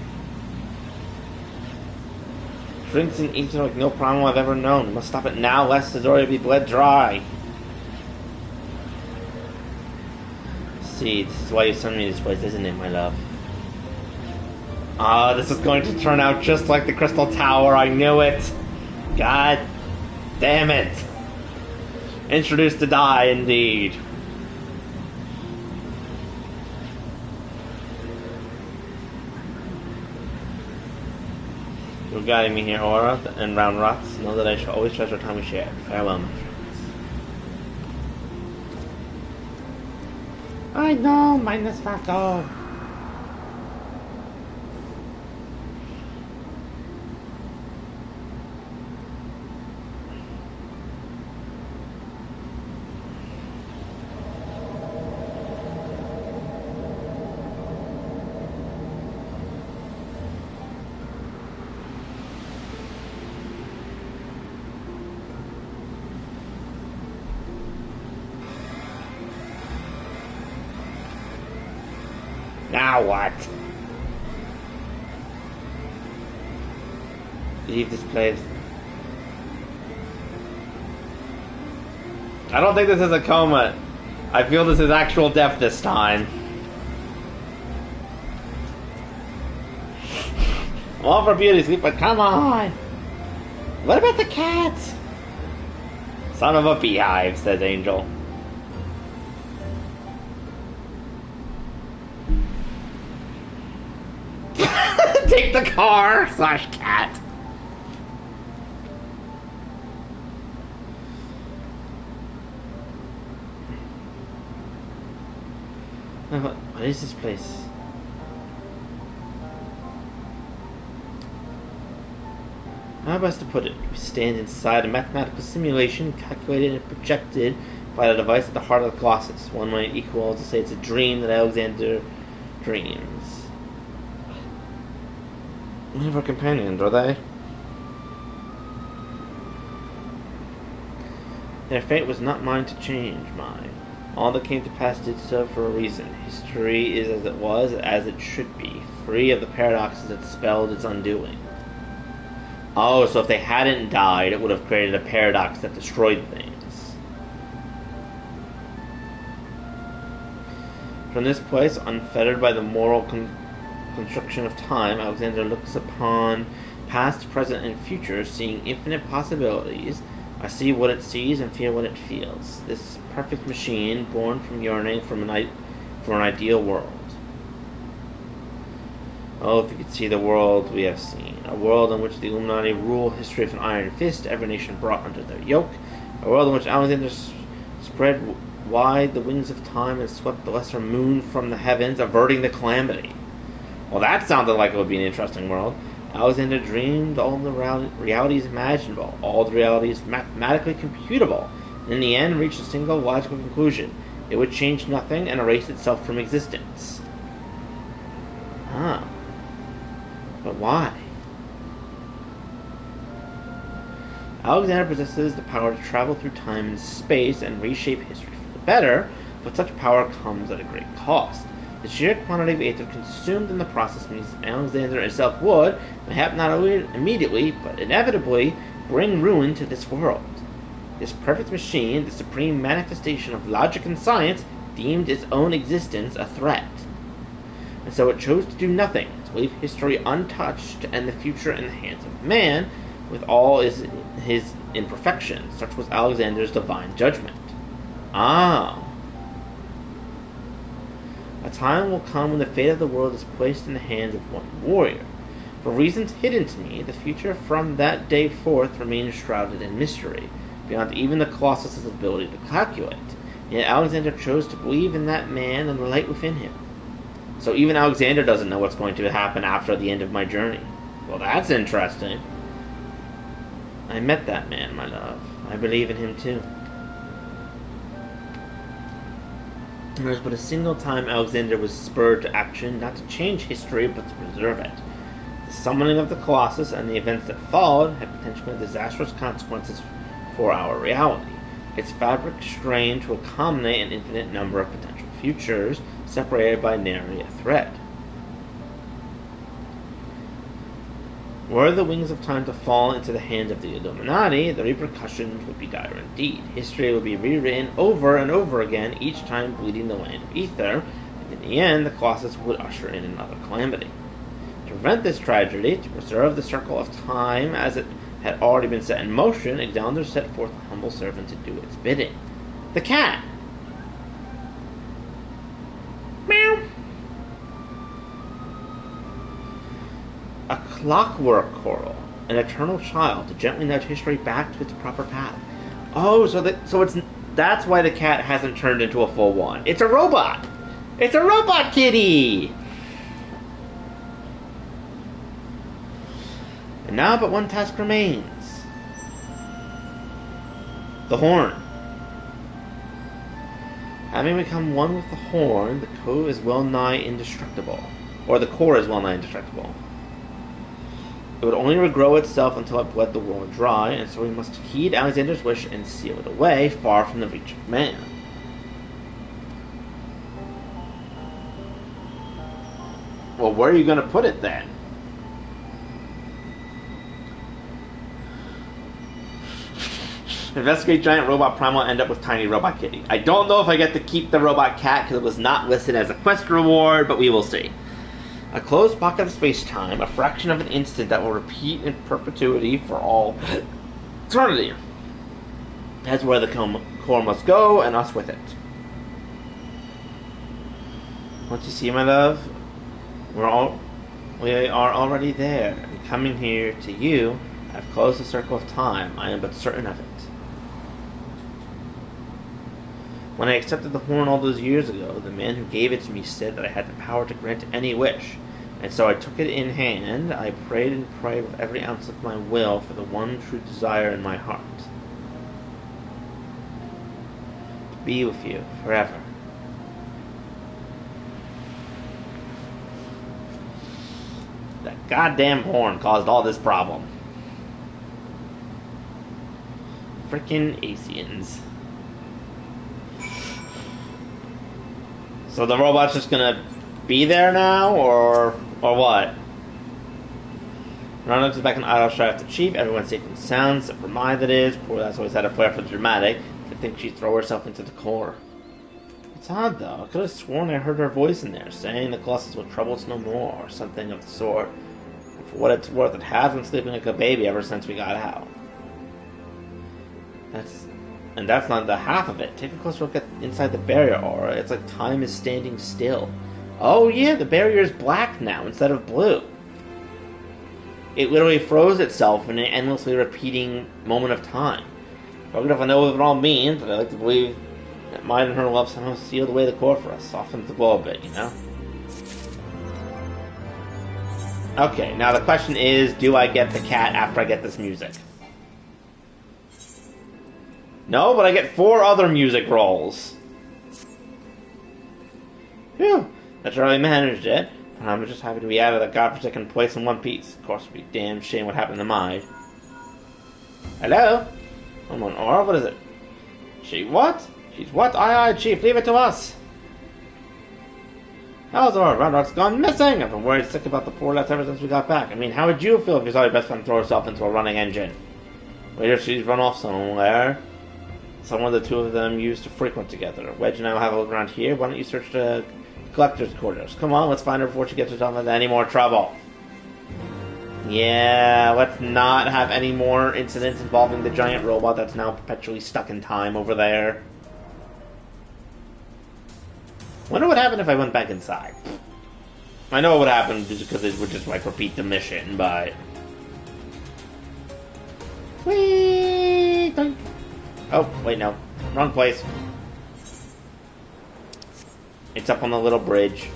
Drinks and eats like no primal I've ever known. Must stop it now, lest the door will be bled dry. See, this is why you sent me this place, isn't it, my love? Ah, this is going to turn out just like the Crystal Tower, I knew it! God damn it! Introduced to die, indeed. You're guiding me here, Aura, and round rocks. Know that I shall always treasure time we shared. Farewell, my friends. I know, minus Faco. Now what? Leave this place. I don't think this is a coma. I feel this is actual death this time. I'm all for beauty sleep, but come on! What about the cats? Son of a beehive, says Angel. Take the car / cat. What is this place? How best to put it? We stand inside a mathematical simulation calculated and projected by the device at the heart of the Colossus. One might equal to say it's a dream that Alexander dreams. One of our companions, are they? Their fate was not mine to change, mine. All that came to pass did so for a reason. History is as it was, as it should be, free of the paradoxes that spelled its undoing. Oh, so if they hadn't died, it would have created a paradox that destroyed things. From this place, unfettered by the moral construction of time, Alexander looks upon past, present, and future, seeing infinite possibilities. I see what it sees and feel what it feels. This perfect machine, born from yearning for an ideal world. Oh, if you could see the world we have seen. A world in which the Illuminati rule history with an iron fist, every nation brought under their yoke. A world in which Alexander spread wide the wings of time and swept the lesser moon from the heavens, averting the calamity. Well, that sounded like it would be an interesting world. Alexander dreamed all the realities imaginable, all the realities mathematically computable, and in the end reached a single logical conclusion. It would change nothing and erase itself from existence. Ah. But why? Alexander possesses the power to travel through time and space and reshape history for the better, but such power comes at a great cost. The sheer quantity of ether consumed in the process means Alexander himself would, perhaps not only immediately, but inevitably, bring ruin to this world. This perfect machine, the supreme manifestation of logic and science, deemed its own existence a threat. And so it chose to do nothing, to leave history untouched and the future in the hands of man, with all his imperfections. Such was Alexander's divine judgment. Ah. A time will come when the fate of the world is placed in the hands of one warrior. For reasons hidden to me, the future from that day forth remains shrouded in mystery, beyond even the Colossus' ability to calculate. Yet Alexander chose to believe in that man and the light within him. So even Alexander doesn't know what's going to happen after the end of my journey. Well, that's interesting. I met that man, my love. I believe in him too. There was but a single time Alexander was spurred to action, not to change history, but to preserve it. The summoning of the Colossus and the events that followed had potentially disastrous consequences for our reality. Its fabric strained to accommodate an infinite number of potential futures, separated by nary a thread. Were the wings of time to fall into the hands of the Illuminati, the repercussions would be dire indeed. History would be rewritten over and over again, each time bleeding the land of ether, and in the end, the Colossus would usher in another calamity. To prevent this tragedy, to preserve the circle of time as it had already been set in motion, Alexander set forth a humble servant to do its bidding. The cat! Meow! A clockwork coral, an eternal child to gently nudge history back to its proper path. Oh, that's why the cat hasn't turned into a full one. It's a robot. It's a robot kitty. And now, but one task remains: the horn. Having become one with the horn, the core is well nigh indestructible. It would only regrow itself until it bled the world dry, and so we must heed Alexander's wish and seal it away, far from the reach of man. Well, where are you going to put it then? Investigate giant robot primal, end up with tiny robot kitty. I don't know if I get to keep the robot cat because it was not listed as a quest reward, but we will see. A closed pocket of space-time, a fraction of an instant that will repeat in perpetuity for all eternity. That's where the core must go, and us with it. Once you see, my love, we are already there, and coming here to you, I've closed the circle of time. I am but certain of it. When I accepted the horn all those years ago, the man who gave it to me said that I had the power to grant any wish, and so I took it in hand. I prayed and prayed with every ounce of my will for the one true desire in my heart. To be with you forever. That goddamn horn caused all this problem. Frickin' Asians. So the robot's just gonna be there now, or what? Ronald is back in idle shot after Chief. Everyone's safe and sound, except for Mai, that is. Poor that's always had a flair for the dramatic. I think she'd throw herself into the core. It's odd, though. I could have sworn I heard her voice in there, saying the Colossus will trouble us no more, or something of the sort. And for what it's worth, it has been sleeping like a baby ever since we got out. That's not the half of it. Take a closer look at inside the barrier aura. It's like time is standing still. Oh yeah, the barrier is black now instead of blue. It literally froze itself in an endlessly repeating moment of time. I don't know if I know what it all means, but I like to believe that Might and her love somehow sealed away the core for us, softened the glow a bit, you know? Okay, now the question is, do I get the cat after I get this music? No, but I get 4 other music rolls. Phew, that's really managed it. But I'm just happy to be out of that godforsaken place in one piece. Of course, it'd be a damn shame what happened to mine. Hello? I'm on aura? What is it? She what? She's what? Aye, Chief, leave it to us. How's our Roundrock's gone missing? I've been worried sick about the poor lads ever since we got back. I mean, how would you feel if you saw your best friend throw herself into a running engine? Later, she's run off somewhere. Someone the two of them used to frequent together. Wedge and I will have a look around here. Why don't you search the collector's quarters? Come on, let's find her before she gets herself into any more trouble. Yeah, let's not have any more incidents involving the giant robot that's now perpetually stuck in time over there. Wonder what happened if I went back inside. I know what would happen just because it would just like repeat the mission, but... Whee! Oh, wait, no. Wrong place. It's up on the little bridge.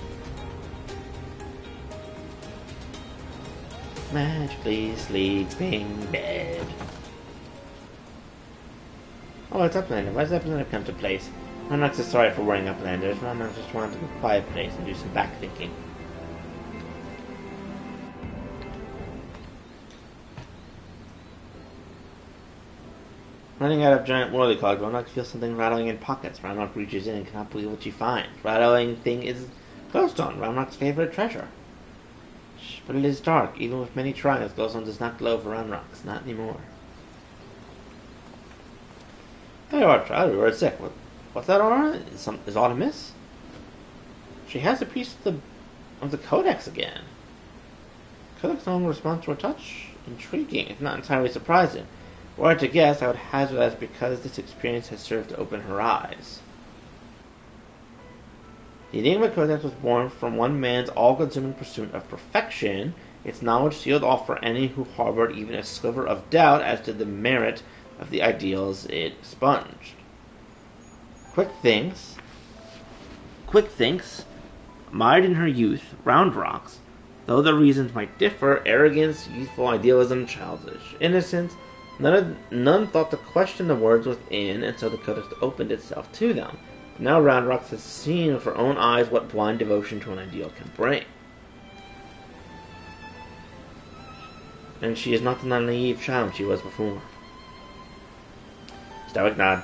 Magically sleeping bed. Oh, it's Uplander. Why does Uplander come to place? I'm not so sorry for worrying Uplanders. I'm just wanting to go to a quiet place and do some back thinking. Running out of giant whirly clogs, Roanoke feels something rattling in pockets. Roanoke reaches in and cannot believe what she finds. Rattling thing is glowstone, Roanoke's favorite treasure. But it is dark. Even with many trials, glowstone does not glow for Roanoke's. Not anymore. Hey, Archer, we were sick. What's that, Aura? Is Artemis? She has a piece of the Codex again. Codex no longer responds to her touch? Intriguing, if not entirely surprising. Were I to guess, I would hazard that because this experience has served to open her eyes. The Enigma Codex was born from one man's all-consuming pursuit of perfection, its knowledge sealed off for any who harbored even a sliver of doubt as to the merit of the ideals it expunged. Quick thinks, mired in her youth, Round Rocks, though the reasons might differ, arrogance, youthful idealism, childish innocence, none thought to question the words within, and so the Codex opened itself to them. But now Round Rocks has seen with her own eyes what blind devotion to an ideal can bring. And she is not the naive child she was before. Stoic nod.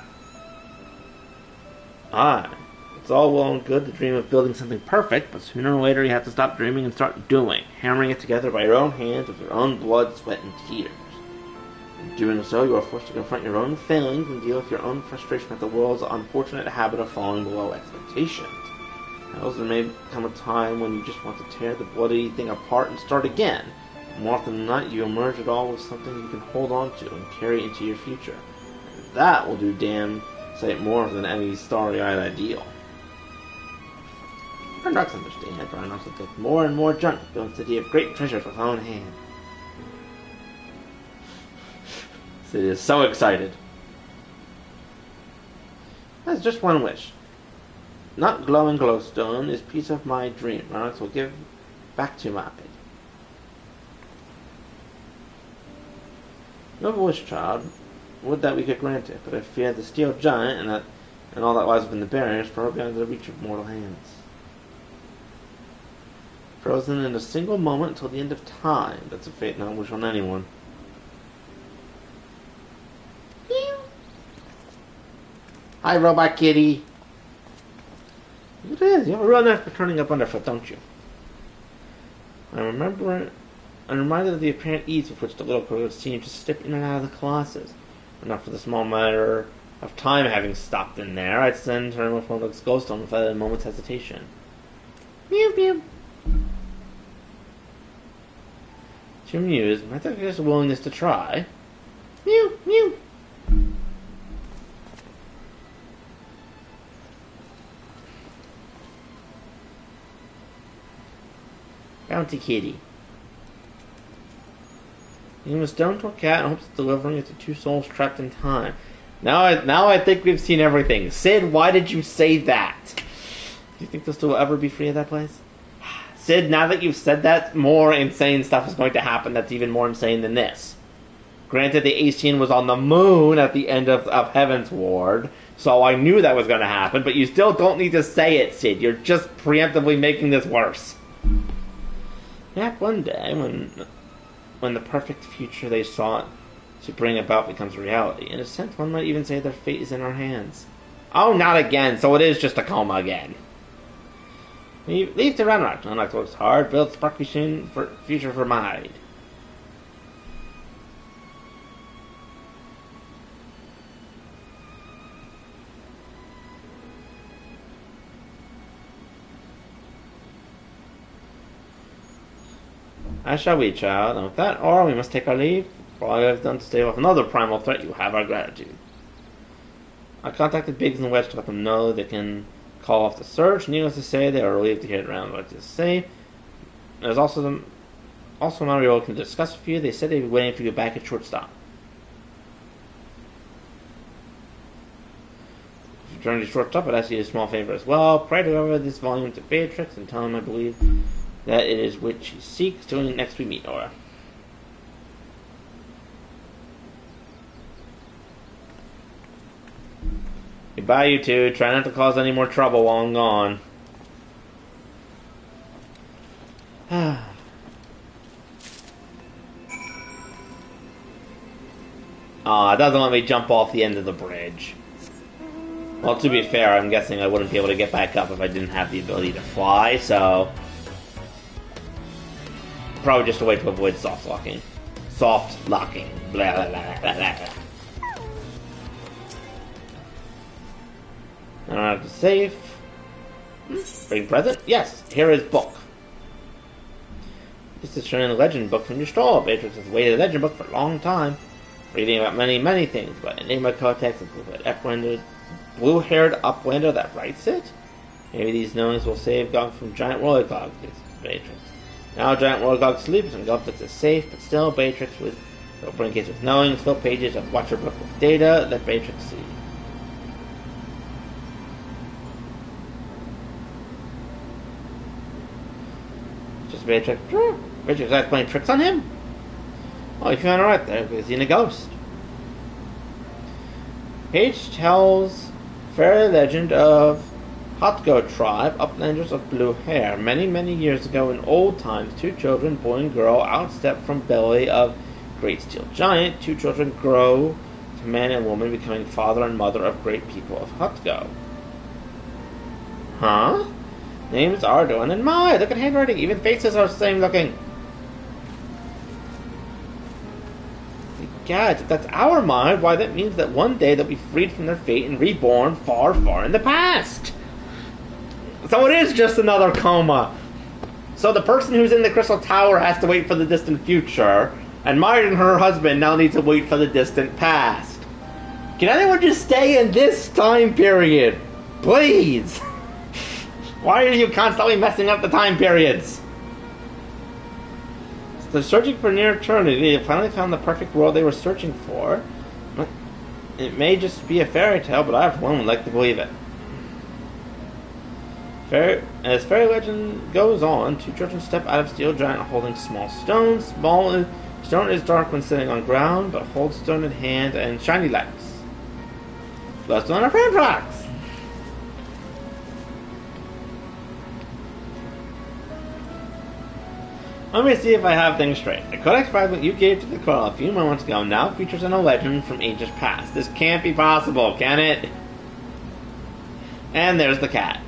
Aye, It's all well and good to dream of building something perfect, but sooner or later you have to stop dreaming and start doing, hammering it together by your own hands with your own blood, sweat, and tears. In doing so, you are forced to confront your own failings and deal with your own frustration at the world's unfortunate habit of falling below expectations. Else there may come a time when you just want to tear the bloody thing apart and start again. More often than not, you emerge at all with something you can hold on to and carry into your future. And that will do damn sight more than any starry-eyed ideal. Paradox understand, Brian also built more and more junk, building a city of great treasures with his own hand. Sid is so excited. That's just one wish. Not glowing glowstone is piece of my dream. Ronix will give back to my. You have a wish, child. Would that we could grant it, but I fear the steel giant and all that lies within the barriers far beyond the reach of mortal hands. Frozen in a single moment until the end of time. That's a fate not wish on anyone. Hi, Robot Kitty. It is. You have a real knack for turning up underfoot, don't you? I'm reminded of the apparent ease with which the little girl seemed to slip in and out of the Colossus. And not for the small matter of time having stopped in there, I'd send her with one of those glowstones without a moment's hesitation. Mew mew. Too amused, I think there's a willingness to try. Mew mew. Bounty Kitty. He was stoned to a cat and hopes of delivering it to two souls trapped in time. Now I think we've seen everything. Sid, why did you say that? Do you think this will ever be free of that place? Sid, now that you've said that, more insane stuff is going to happen that's even more insane than this. Granted, the Asian was on the moon at the end of Heaven's Ward, so I knew that was going to happen, but you still don't need to say it, Sid. You're just preemptively making this worse. Yet one day, when the perfect future they sought to bring about becomes reality, in a sense one might even say their fate is in our hands. Oh, not again, so it is just a coma again. Leave to Renrock. Renrock works hard, builds sparkly future for Mide. As shall we, child, and with that aura we must take our leave. For all you have done to stave off another primal threat, you have our gratitude. I contacted Biggs and Wedge to let them know they can call off the search. Needless to say, they are relieved to hear it around what to say. There's also Mario can discuss with you. They said they'd be waiting for you back at shortstop. If you turn to shortstop, I'd ask you a small favor as well. Pray to over this volume to Beatrix and tell him I believe that it is which he seeks. Till next we meet, Nora. Goodbye, you two. Try not to cause any more trouble while I'm gone. It doesn't let me jump off the end of the bridge. Well, to be fair, I'm guessing I wouldn't be able to get back up if I didn't have the ability to fly, so probably just a way to avoid soft locking. Soft locking. Blah, blah, blah, blah, blah, blah. I don't have to save. Bring present? Yes, here is book. This is showing a legend book from your stall. Beatrix has waited a legend book for a long time. Reading about many, many things, but Enigma Cortex and blue-haired uplander that writes it? Maybe these knowings will save Gog from giant Rollicog, Beatrix. Now giant Rollicog sleeps and Gog is safe, but still Beatrix will open case with knowings, fill pages of Watcher book with data that Beatrix sees. Just Beatrix. Beatrix is playing tricks on him? Oh, you found it right there, because he's a ghost. Page tells fairy legend of Hotgo tribe, uplanders of blue hair. Many, many years ago in old times, two children, boy and girl, outstepped from belly of great steel giant. Two children grow to man and woman, becoming father and mother of great people of Hotgo. Huh? Names are Dawn and Mai. Look at handwriting. Even faces are the same looking. God, if that's our Mai, why that means that one day they'll be freed from their fate and reborn far, far in the past. So it is just another coma. So the person who's in the Crystal Tower has to wait for the distant future, and Mai and her husband now need to wait for the distant past. Can anyone just stay in this time period? Please! Why are you constantly messing up the time periods? So they're searching for near eternity. They finally found the perfect world they were searching for. It may just be a fairy tale, but I, for one, would like to believe it. As fairy legend goes on, two children step out of steel giant holding small stones. Stone is dark when sitting on ground, but holds stone in hand and shiny lights. Blessed on our fan tracks! Let me see if I have things straight. The codex fragment you gave to the Quell a few moments ago now features in a legend from ages past. This can't be possible, can it? And there's the cat.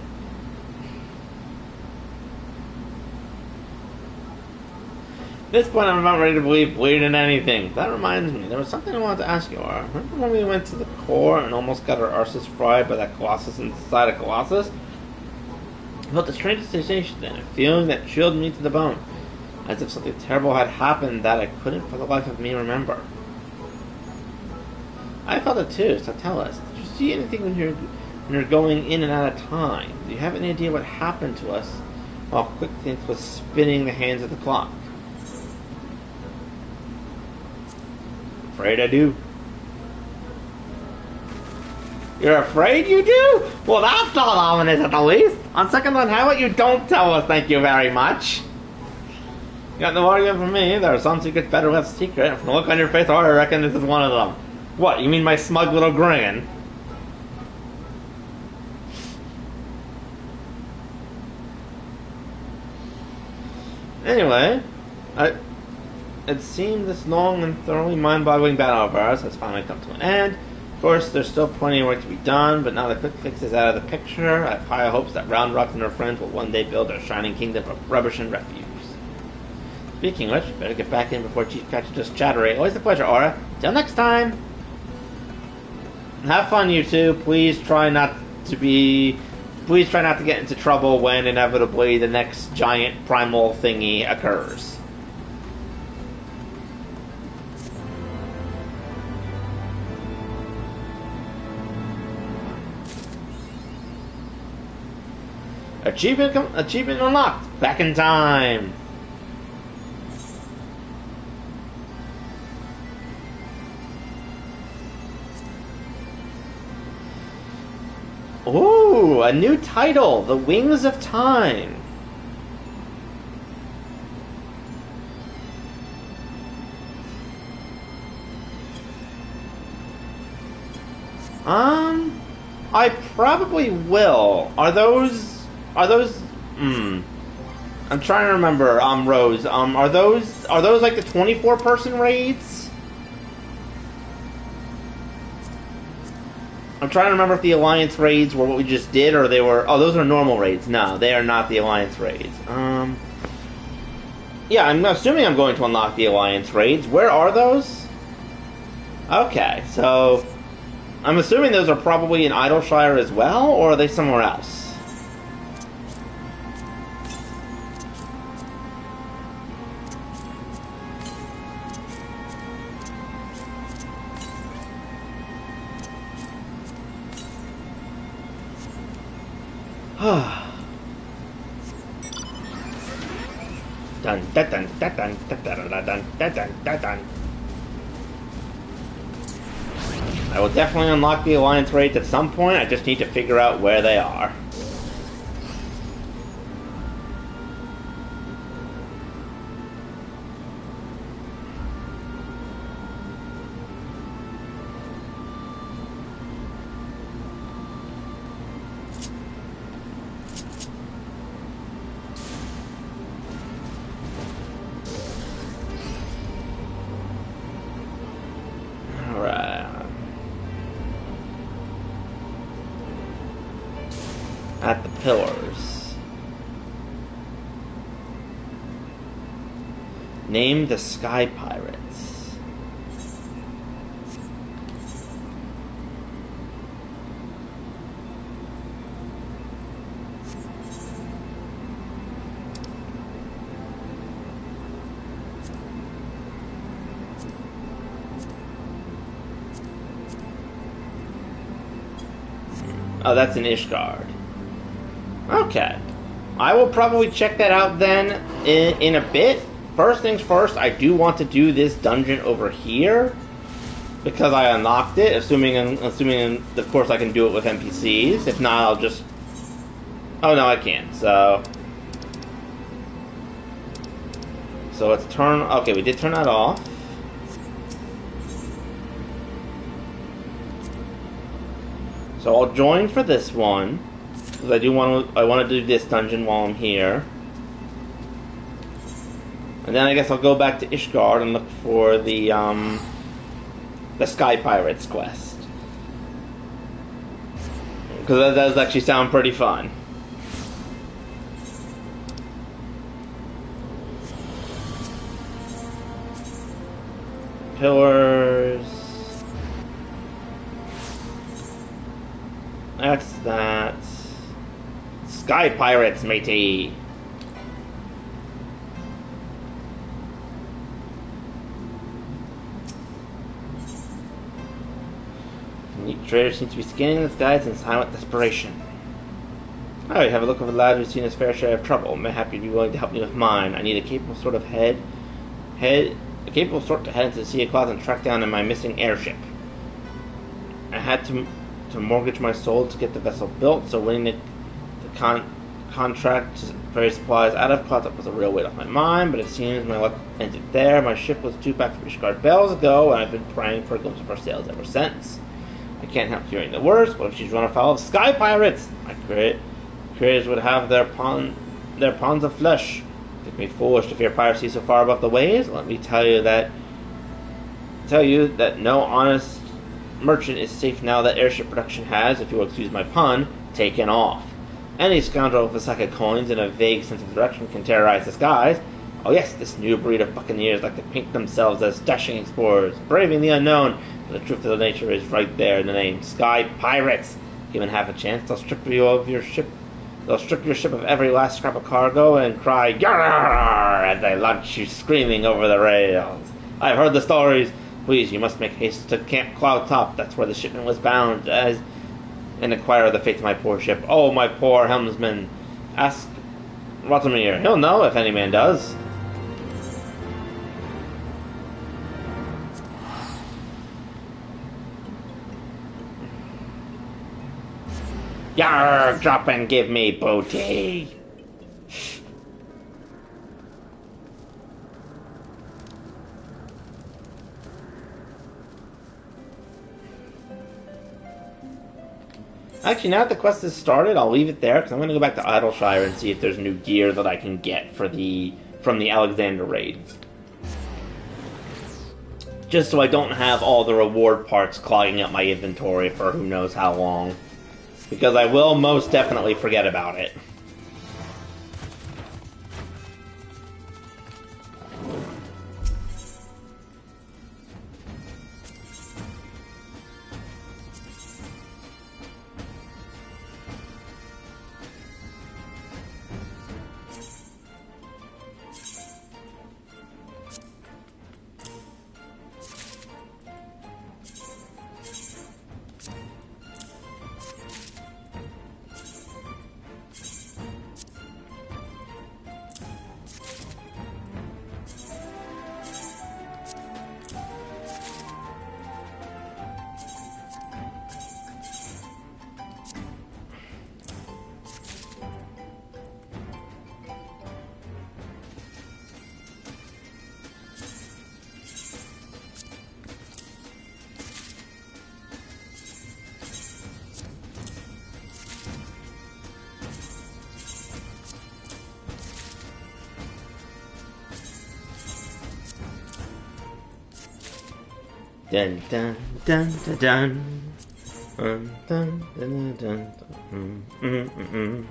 At this point, I'm not ready to believe in anything. That reminds me, there was something I wanted to ask you. Remember when we went to the core and almost got our arses fried by that Colossus inside a Colossus? I felt the strangest sensation then, a feeling that chilled me to the bone. As if something terrible had happened that I couldn't for the life of me remember. I felt it too, so tell us. Did you see anything when you're going in and out of time? Do you have any idea what happened to us while Quick Think was spinning the hands of the clock? Afraid I do. You're afraid you do? Well, that's not ominous at the least. On second thought, how about you don't tell us thank you very much? You got no argument from me. There are some secrets better left secret. From the look on your face, I reckon this is one of them. What, you mean my smug little grin? Anyway, it seemed this long and thoroughly mind-boggling battle of ours has finally come to an end. Of course, there's still plenty of work to be done, but now the Quick Fix is out of the picture, I have high hopes that Round Rock and her friends will one day build their shining kingdom of rubbish and refuse. Speaking of which, better get back in before Chief catches us chattering. Always a pleasure, Aura. Till next time! Have fun, you two. Please try not to get into trouble when inevitably the next giant primal thingy occurs. Achievement unlocked! Back in time! Ooh, a new title, The Wings of Time. I probably will. Are those, I'm trying to remember, Rose, are those like the 24-person raids? I'm trying to remember if the Alliance raids were what we just did, or they were... Oh, those are normal raids. No, they are not the Alliance raids. Yeah, I'm assuming I'm going to unlock the Alliance raids. Where are those? Okay, so... I'm assuming those are probably in Idleshire as well, or are they somewhere else? Dun, dun, dun, dun, dun, dun, dun, dun, dun, dun, dun, dun. I will definitely unlock the Alliance raids at some point. I just need to figure out where they are. pillars. Name the Sky Pirates. Oh, that's an Ishgard. Okay. I will probably check that out then in a bit. First things first, I do want to do this dungeon over here because I unlocked it, assuming of course I can do it with NPCs. If not, I'll just... Oh, no, I can't. So let's turn... Okay, we did turn that off. So I'll join for this one because I want to do this dungeon while I'm here, and then I guess I'll go back to Ishgard and look for the Sky Pirates quest because that does actually sound pretty fun. Pillars. That's that. Sky Pirates, matey. The trader seems to be scanning the skies in silent desperation. Oh, you have a look of a lad who's seen his fair share of trouble. I'm happy to be willing to help me with mine. I need a capable sort to head into the Sea of Clouds and track down my missing airship. I had to mortgage my soul to get the vessel built, so winning the contract to various supplies out of Clouds was a real weight off my mind, but it seems my luck ended there. My ship was due back from Ishgard bells ago, and I've been praying for a glimpse of her sails ever since. I can't help hearing the worst. What if she's run afoul of Sky Pirates? My creators would have their pawns of flesh. Think me foolish to fear piracy so far above the waves? Let me tell you that no honest merchant is safe now that airship production has, if you will excuse my pun, taken off. Any scoundrel with a sack of coins and a vague sense of direction can terrorize the skies. Oh yes, this new breed of buccaneers like to paint themselves as dashing explorers, braving the unknown, but the truth of the nature is right there in the name. Sky Pirates! Given half a chance, they'll strip your ship of every last scrap of cargo and cry "Yarr!" as they launch you screaming over the rails. I've heard the stories. Please, you must make haste to Camp Cloud Top. That's where the shipment was bound, and inquire of the fate of my poor ship. Oh, my poor helmsman. Ask Rotomir. He'll know, if any man does. Yarr! Drop and give me booty! Actually, now that the quest has started, I'll leave it there, because I'm going to go back to Idleshire and see if there's new gear that I can get from the Alexander raid. Just so I don't have all the reward parts clogging up my inventory for who knows how long. Because I will most definitely forget about it. Dun dun dun dun dun. Dun dun dun dun dun.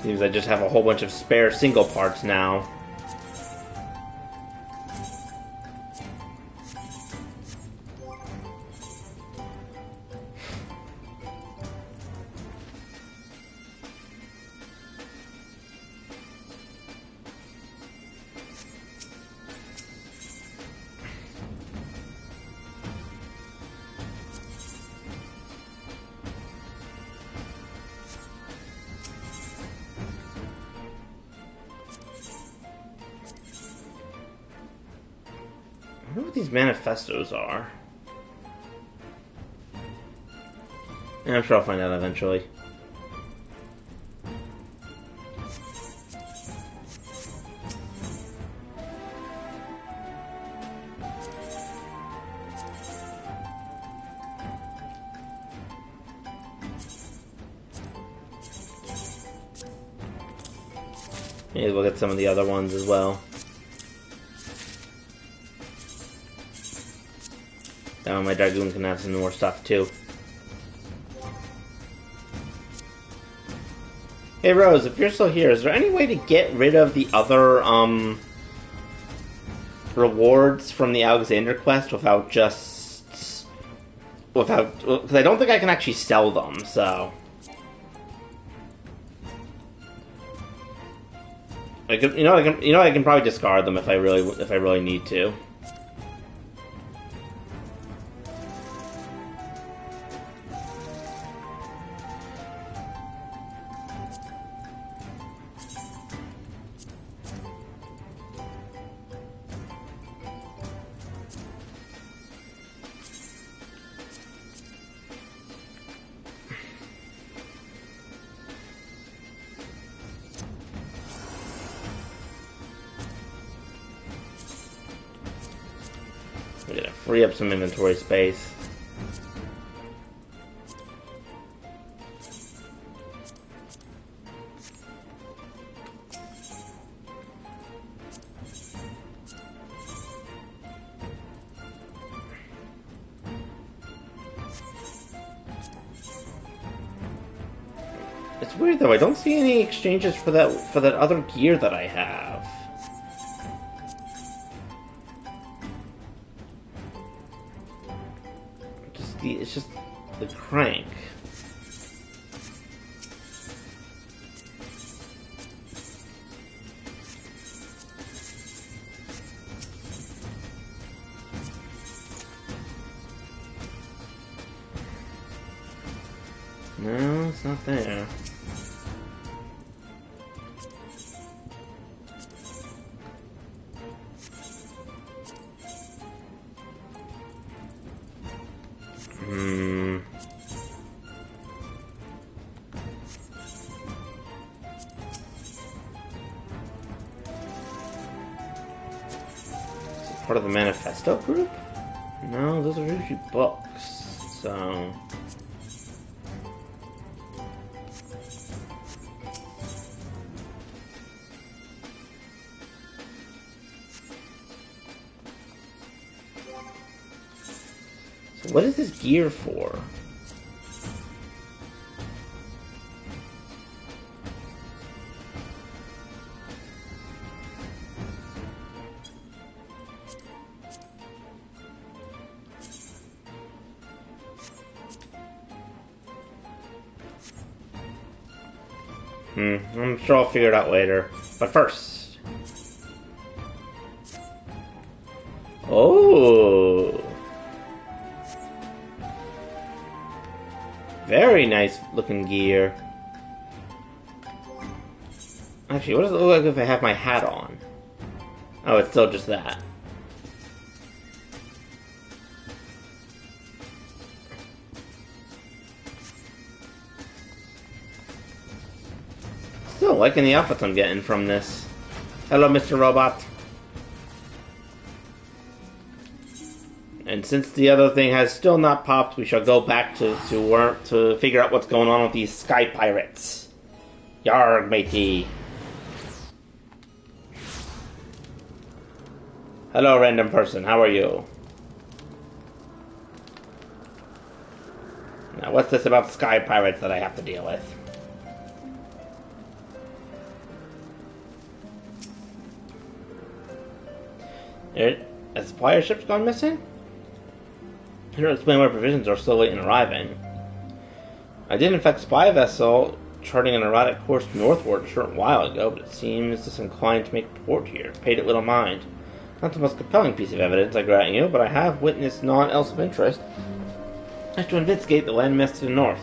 Seems I just have a whole bunch of spare single parts now. I wonder what these manifestos are. Yeah, I'm sure I'll find out eventually. Maybe we'll get some of the other ones as well. That way my Dragoon can have some more stuff too. Hey Rose, if you're still here, is there any way to get rid of the other rewards from the Alexander quest without just because I don't think I can actually sell them, so I can probably discard them if I really need to. I'm gonna free up some inventory space. It's weird though, I don't see any exchanges for that other gear that I have. It's just the crank. No, it's not there. Part of the manifesto group? No, those are usually books. So what is this gear for? I'm sure I'll figure it out later. But first... Oh! Very nice looking gear. Actually, what does it look like if I have my hat on? Oh, it's still just that. Still liking the outfits I'm getting from this. Hello, Mr. Robot. And since the other thing has still not popped, we shall go back to work to figure out what's going on with these sky pirates. Yarg, matey. Hello, random person. How are you? Now, what's this about sky pirates that I have to deal with? A supplier ship's gone missing? It doesn't explain why provisions are so late in arriving. I did in fact spy a vessel charting an erratic course northward a short while ago, but it seems disinclined to make port here. Paid it little mind. Not the most compelling piece of evidence, I grant you, but I have witnessed none else of interest as to investigate the landmass to the north.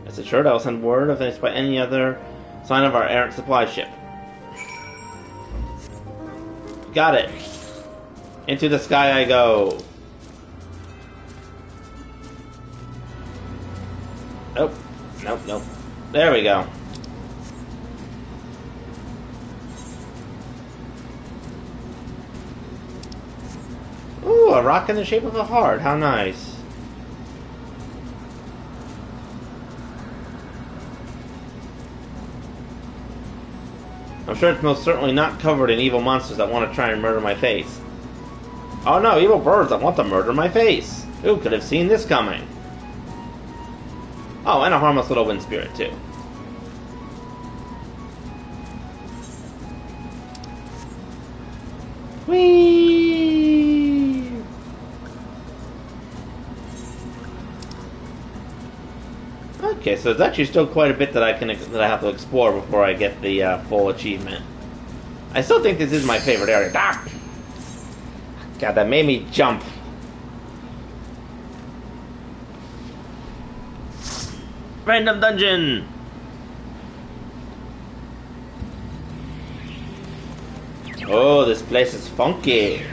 As assured, I will send word if it's by any other sign of our errant supply ship. Got it. Into the sky I go. Oh, nope. There we go. Ooh, a rock in the shape of a heart. How nice. I'm sure it's most certainly not covered in evil monsters that want to try and murder my face. Oh no, evil birds that want to murder my face. Who could have seen this coming? Oh, and a harmless little wind spirit, too. Whee! Okay, so there's actually still quite a bit that I have to explore before I get the full achievement. I still think this is my favorite area. Ah! God, that made me jump. Random dungeon! Oh, this place is funky.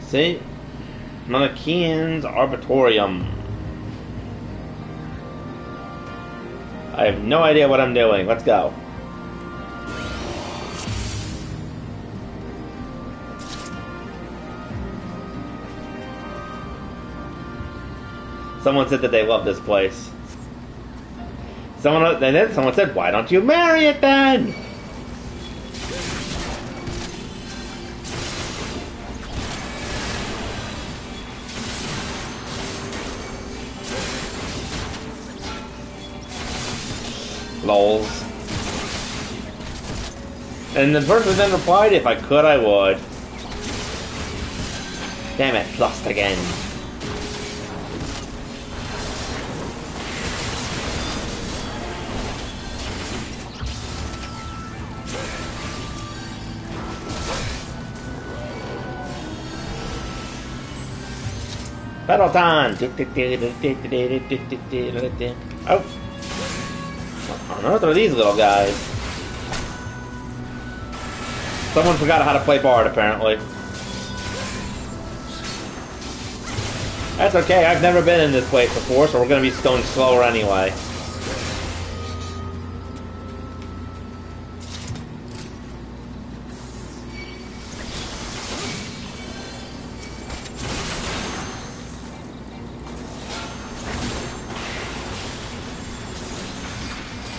See? Monarchian's Arbitorium. I have no idea what I'm doing. Let's go. Someone said that they love this place. Someone said, why don't you marry it then? Lols. And the person then replied, if I could, I would. Damn it, lost again. Battle time! Oh! On earth are these little guys? Someone forgot how to play Bard, apparently. That's okay, I've never been in this place before, so we're gonna be going slower anyway.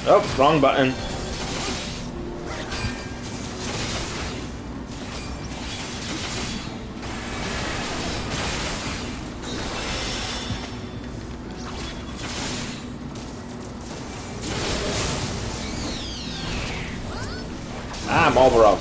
Oh, wrong button. Ah, Marlboro.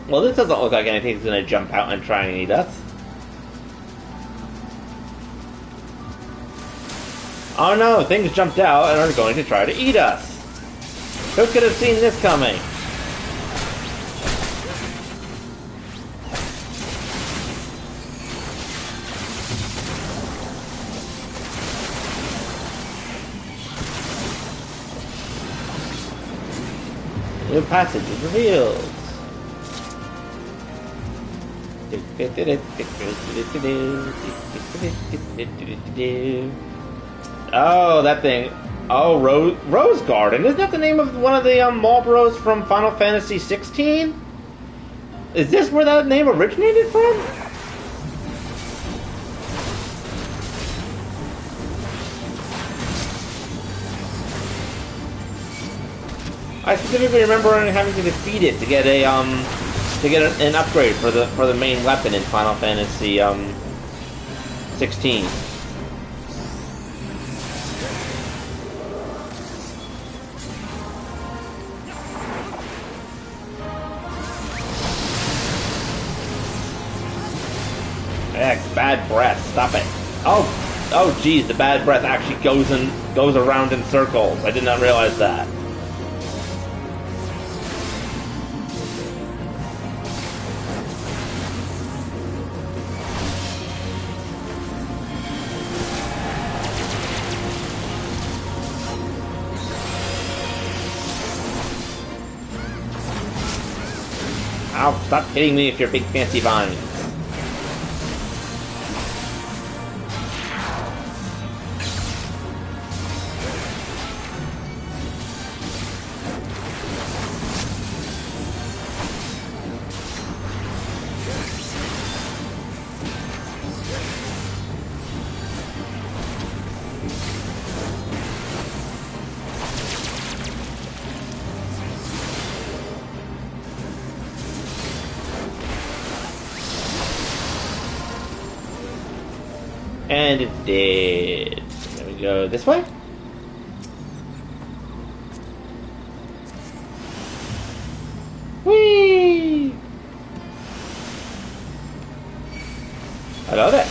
Well, this doesn't look like anything's gonna jump out and try and eat us. Oh no, things jumped out and are going to try to eat us! Who could have seen this coming? New passage is revealed. Oh, that thing. Oh, Rose Garden. Isn't that the name of one of the Marlboros from Final Fantasy XIV? Is this where that name originated from? specifically remember having to defeat it to get a an upgrade for the main weapon in Final Fantasy 16. Heck, bad breath. Stop it. Oh, geez, the bad breath actually goes around in circles. I did not realize that. Ow, stop hitting me with your big fancy vines. And it did. There we go. This way? Whee! Hello there.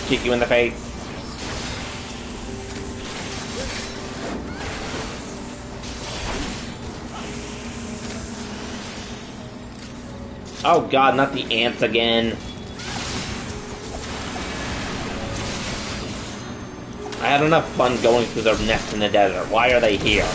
Kick you in the face. Oh god, not the ants again. I had enough fun going through their nest in the desert. Why are they here?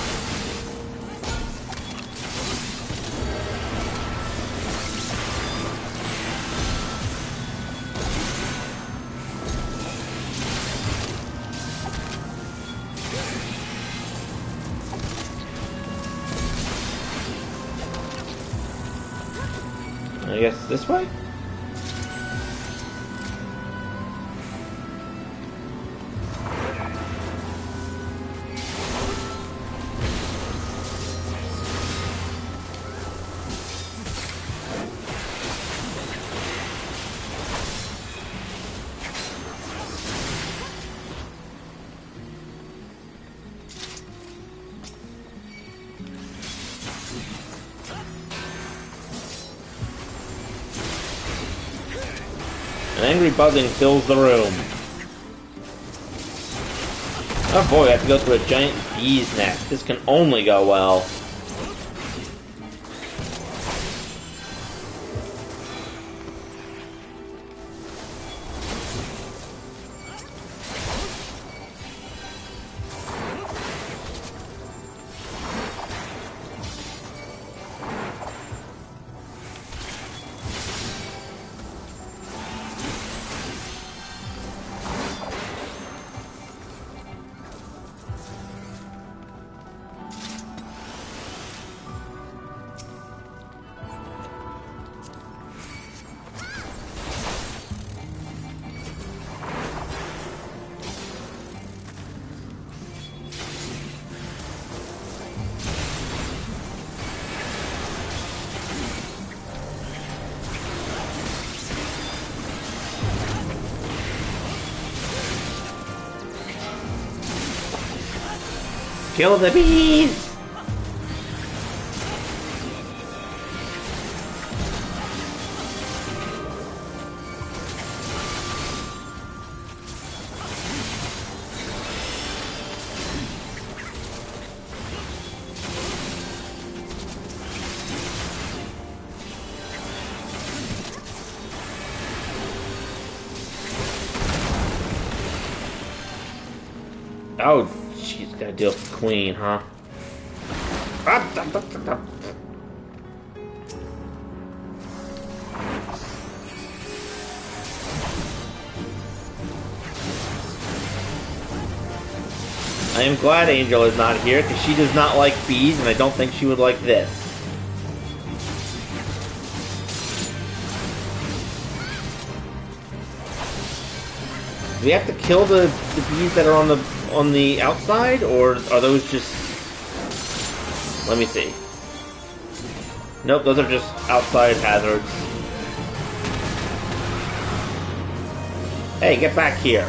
I guess this way? An angry buzzing fills the room. Oh boy, I have to go through a giant bee's nest. This can only go well. Kill the bees! Oh, she's gotta deal with the queen, huh? I am glad Angel is not here, because she does not like bees, and I don't think she would like this. Do we have to kill the bees that are on the outside, or are those just... Let me see. Nope, those are just outside hazards. Hey, get back here.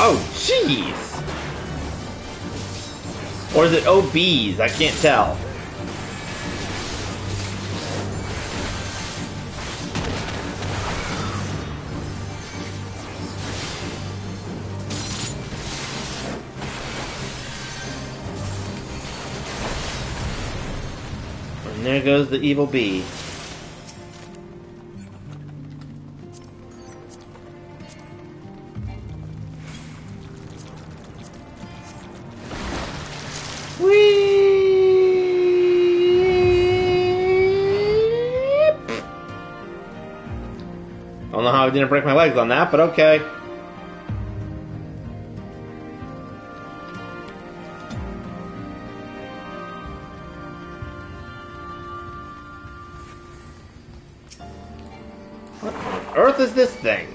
Oh, jeez! Or is it OBs? I can't tell. And there goes the evil bee. I don't know how I didn't break my legs on that, but okay. What on earth is this thing?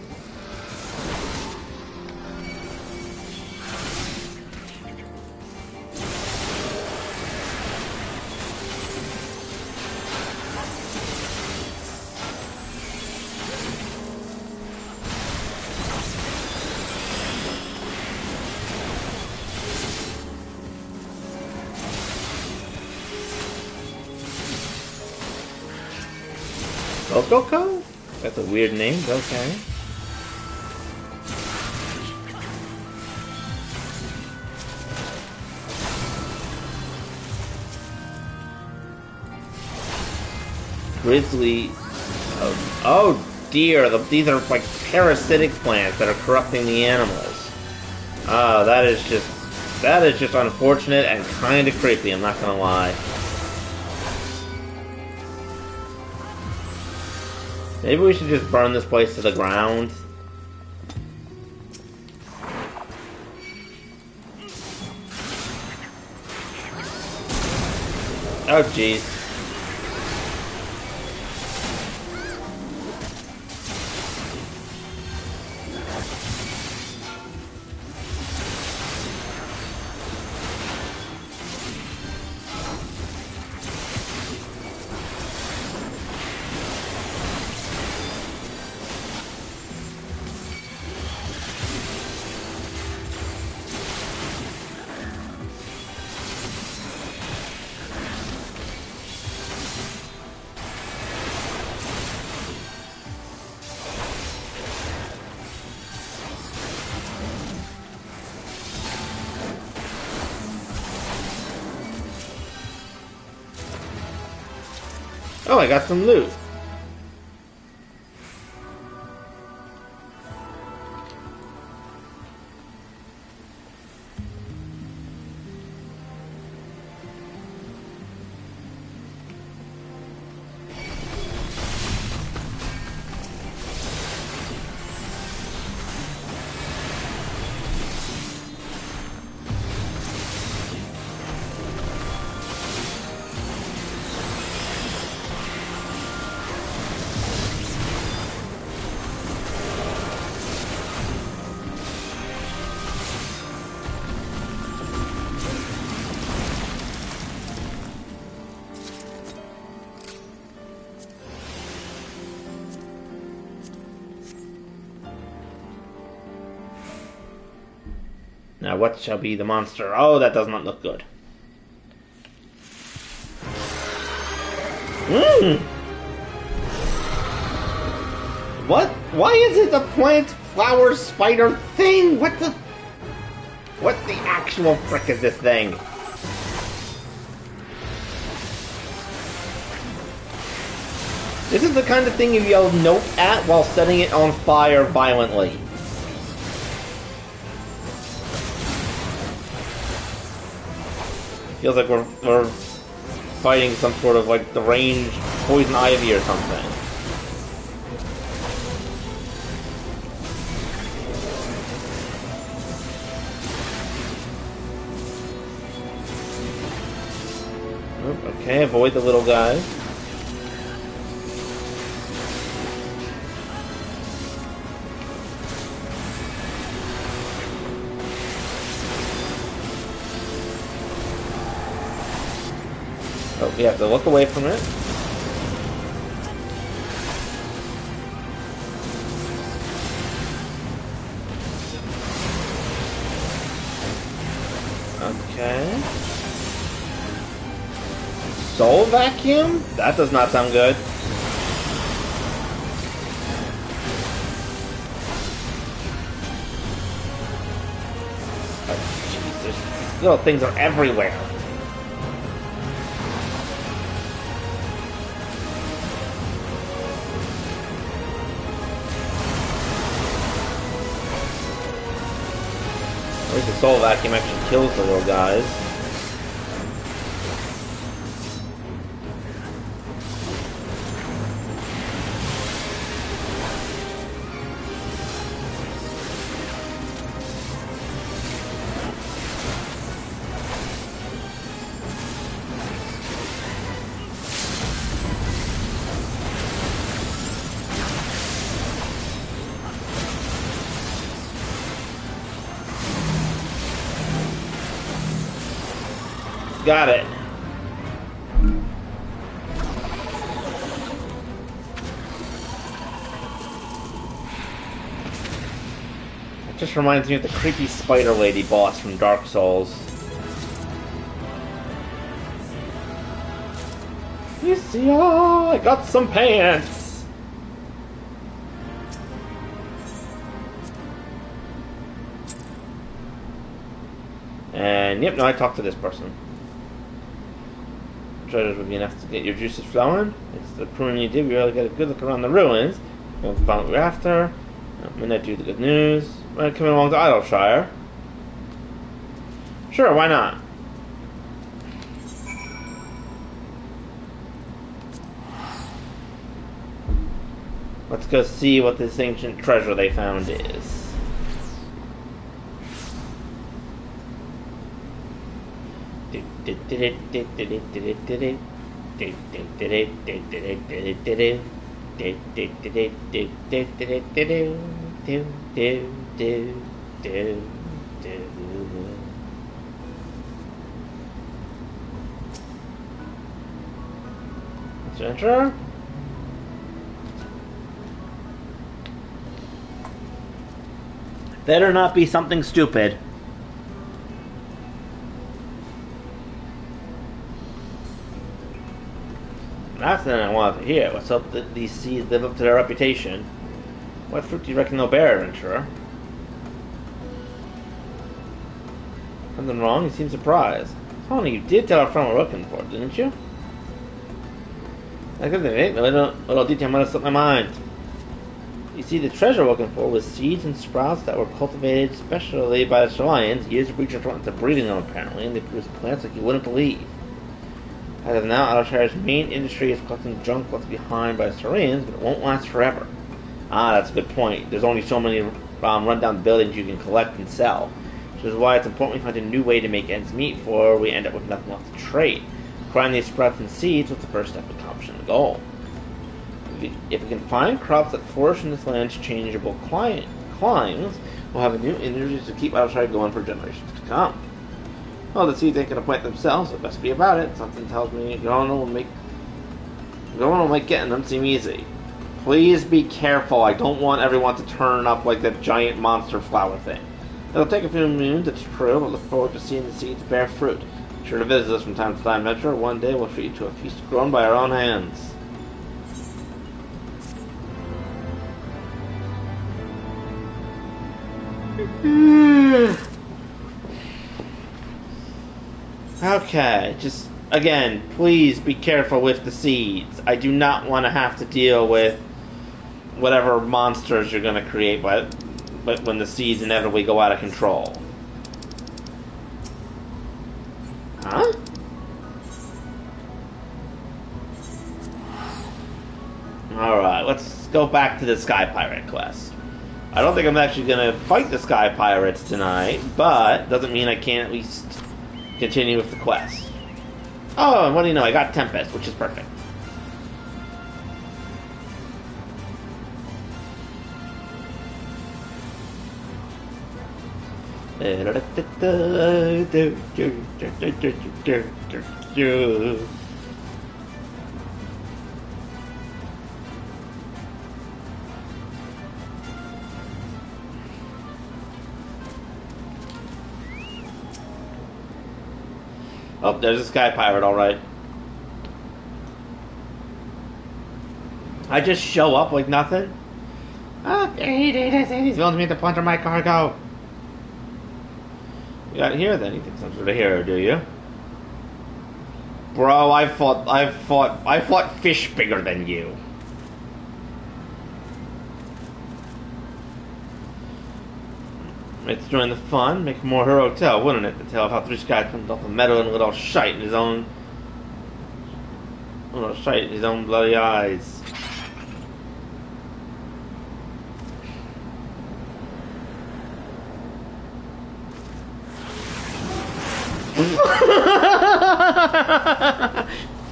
Coco? That's a weird name, but okay. Grizzly... Oh dear, these are like parasitic plants that are corrupting the animals. Oh, that is just unfortunate and kinda creepy, I'm not gonna lie. Maybe we should just burn this place to the ground. Oh, jeez. Oh, I got some loot. Now what shall be the monster? Oh, that does not look good. What? Why is it a plant flower spider thing? What the actual frick is this thing? This is the kind of thing you yell nope at while setting it on fire violently. Feels like we're fighting some sort of like deranged poison ivy or something. Okay, avoid the little guys. Oh, we have to look away from it. Okay. Soul vacuum? That does not sound good. Oh, Jesus. Little things are everywhere. At least the soul vacuum actually kills the little guys. Got it. It just reminds me of the creepy spider lady boss from Dark Souls. You see, I got some pants! And yep, now I talked to this person. Treasures would be enough to get your juices flowing. It's the pruning you did. We really get a good look around the ruins. We'll find what we're after. Midnight do the good news. We're coming along to Idleshire. Sure, why not? Let's go see what this ancient treasure they found is. Let's enter. Better not be something stupid. That's the thing I wanted to hear. Let's hope that these seeds live up to their reputation. What fruit do you reckon they'll bear, adventurer? Something wrong? You seem surprised. Tony, you did tell our friend we're looking for, didn't you? I couldn't think of a little detail might have slipped my mind. You see, the treasure we're looking for was seeds and sprouts that were cultivated especially by the Salians. Years of research went into breeding them, apparently, and they produced plants like you wouldn't believe. As of now, Idleshire's main industry is collecting junk left behind by the Saurians, but it won't last forever. Ah, that's a good point. There's only so many run-down buildings you can collect and sell, which is why it's important we find a new way to make ends meet before we end up with nothing left to trade. Acquiring these sprouts and seeds was the first step in accomplishing the goal. If we can find crops that flourish in this land's changeable climes, we'll have a new industry to keep Idleshire going for generations to come. Well, the seeds ain't gonna plant themselves, so best be about it. Something tells me growing will make getting them seem easy. Please be careful. I don't want everyone to turn up like that giant monster flower thing. It'll take a few moons, it's true, but look forward to seeing the seeds bear fruit. Be sure to visit us from time to time, Metro. One day we'll treat you to a feast grown by our own hands. Okay, just again, please be careful with the seeds. I do not want to have to deal with whatever monsters you're going to create when the seeds inevitably go out of control. Huh? Alright, let's go back to the Sky Pirate quest. I don't think I'm actually going to fight the Sky Pirates tonight, but doesn't mean I can't at least continue with the quest. Oh, and what do you know? I got Tempest, which is perfect. Oh, there's a Sky Pirate, alright. I just show up like nothing? Oh, he's willing me to plunder my cargo. You got here then? You think I'm sort of hero, do you? Bro, I fought fish bigger than you. It's join the fun, make a more heroic tale, wouldn't it? The tale of how three skies pumped off the meadow and a little shite in his own bloody eyes.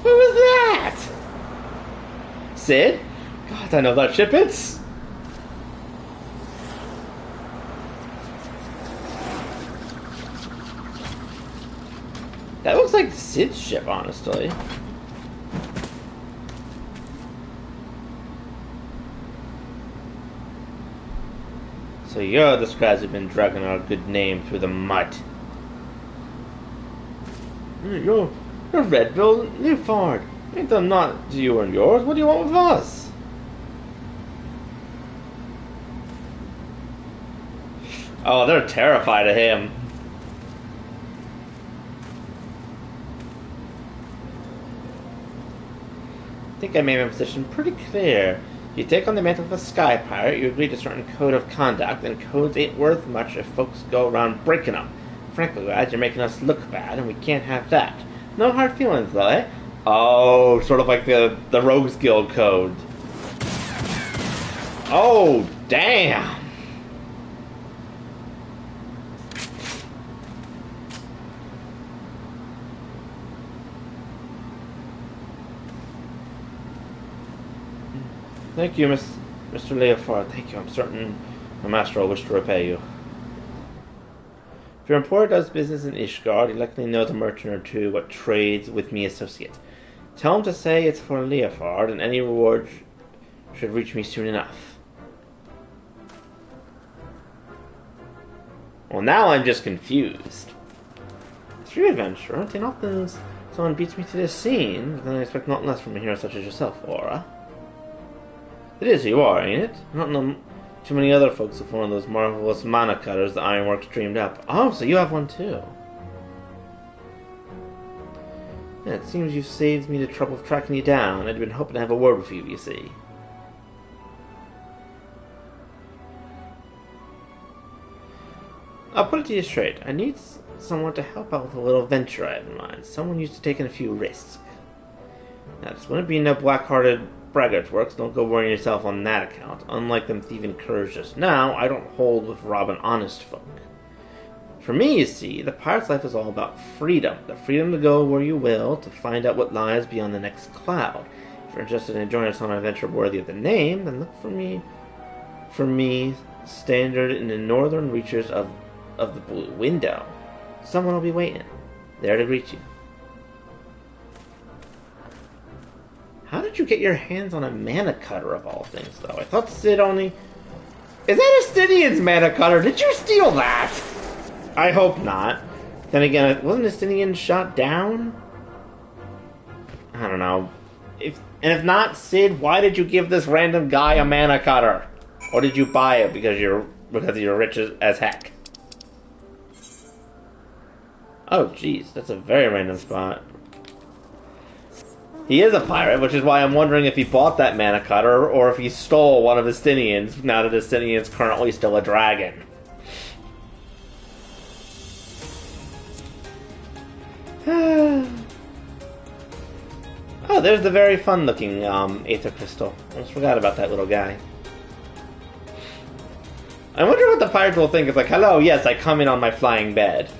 Who was that? Sid? God, I know that ship is. That looks like Sid's ship, honestly. So you're the scribes who've been dragging our good name through the mud. You're Redville Newford. Ain't them not to you and yours? What do you want with us? Oh, they're terrified of him. I think I made my position pretty clear. You take on the mantle of a Sky Pirate, you agree to a certain code of conduct, and codes ain't worth much if folks go around breaking them. Frankly, lads, you're making us look bad, and we can't have that. No hard feelings, though, eh? Oh, sort of like the Rogues Guild code. Oh, damn! Thank you, Mr. Leofard. Thank you. I'm certain my master will wish to repay you. If your employer does business in Ishgard, he likely knows a merchant or two what trades with me associate. Tell him to say it's for Leofard, and any reward should reach me soon enough. Well, now I'm just confused. True adventure, aren't they not things? Someone beats me to this scene, then I expect not less from a hero such as yourself, Aura. It is who you are, ain't it? I don't know too many other folks with one of those marvelous mana cutters the Ironworks dreamed up. Oh, so you have one too. Yeah, it seems you've saved me the trouble of tracking you down. I'd been hoping to have a word with you, you see. I'll put it to you straight. I need someone to help out with a little venture I have in mind. Someone used to taking a few risks. Now, this wouldn't be no black-hearted braggart's works. Don't go worrying yourself on that account. Unlike them thieving curs just now, I don't hold with robbing honest folk. For me, you see, the pirate's life is all about freedom. The freedom to go where you will, to find out what lies beyond the next cloud. If you're interested in joining us on an adventure worthy of the name, then look for me, standard in the northern reaches of the Blue Window. Someone will be waiting, there to greet you. How did you get your hands on a mana cutter of all things, though? I thought Sid only... Is that Estinian's mana cutter? Did you steal that? I hope not. Then again, wasn't Estinian shot down? I don't know. If not, Sid, why did you give this random guy a mana cutter? Or did you buy it because you're because you're rich as heck. Oh, jeez, that's a very random spot. He is a pirate, which is why I'm wondering if he bought that mana cutter or if he stole one of Estinian's, now that Estinian's currently still a dragon. Oh, there's the very fun-looking Aether Crystal. Almost forgot about that little guy. I wonder what the pirates will think. It's like, hello, yes, I come in on my flying bed.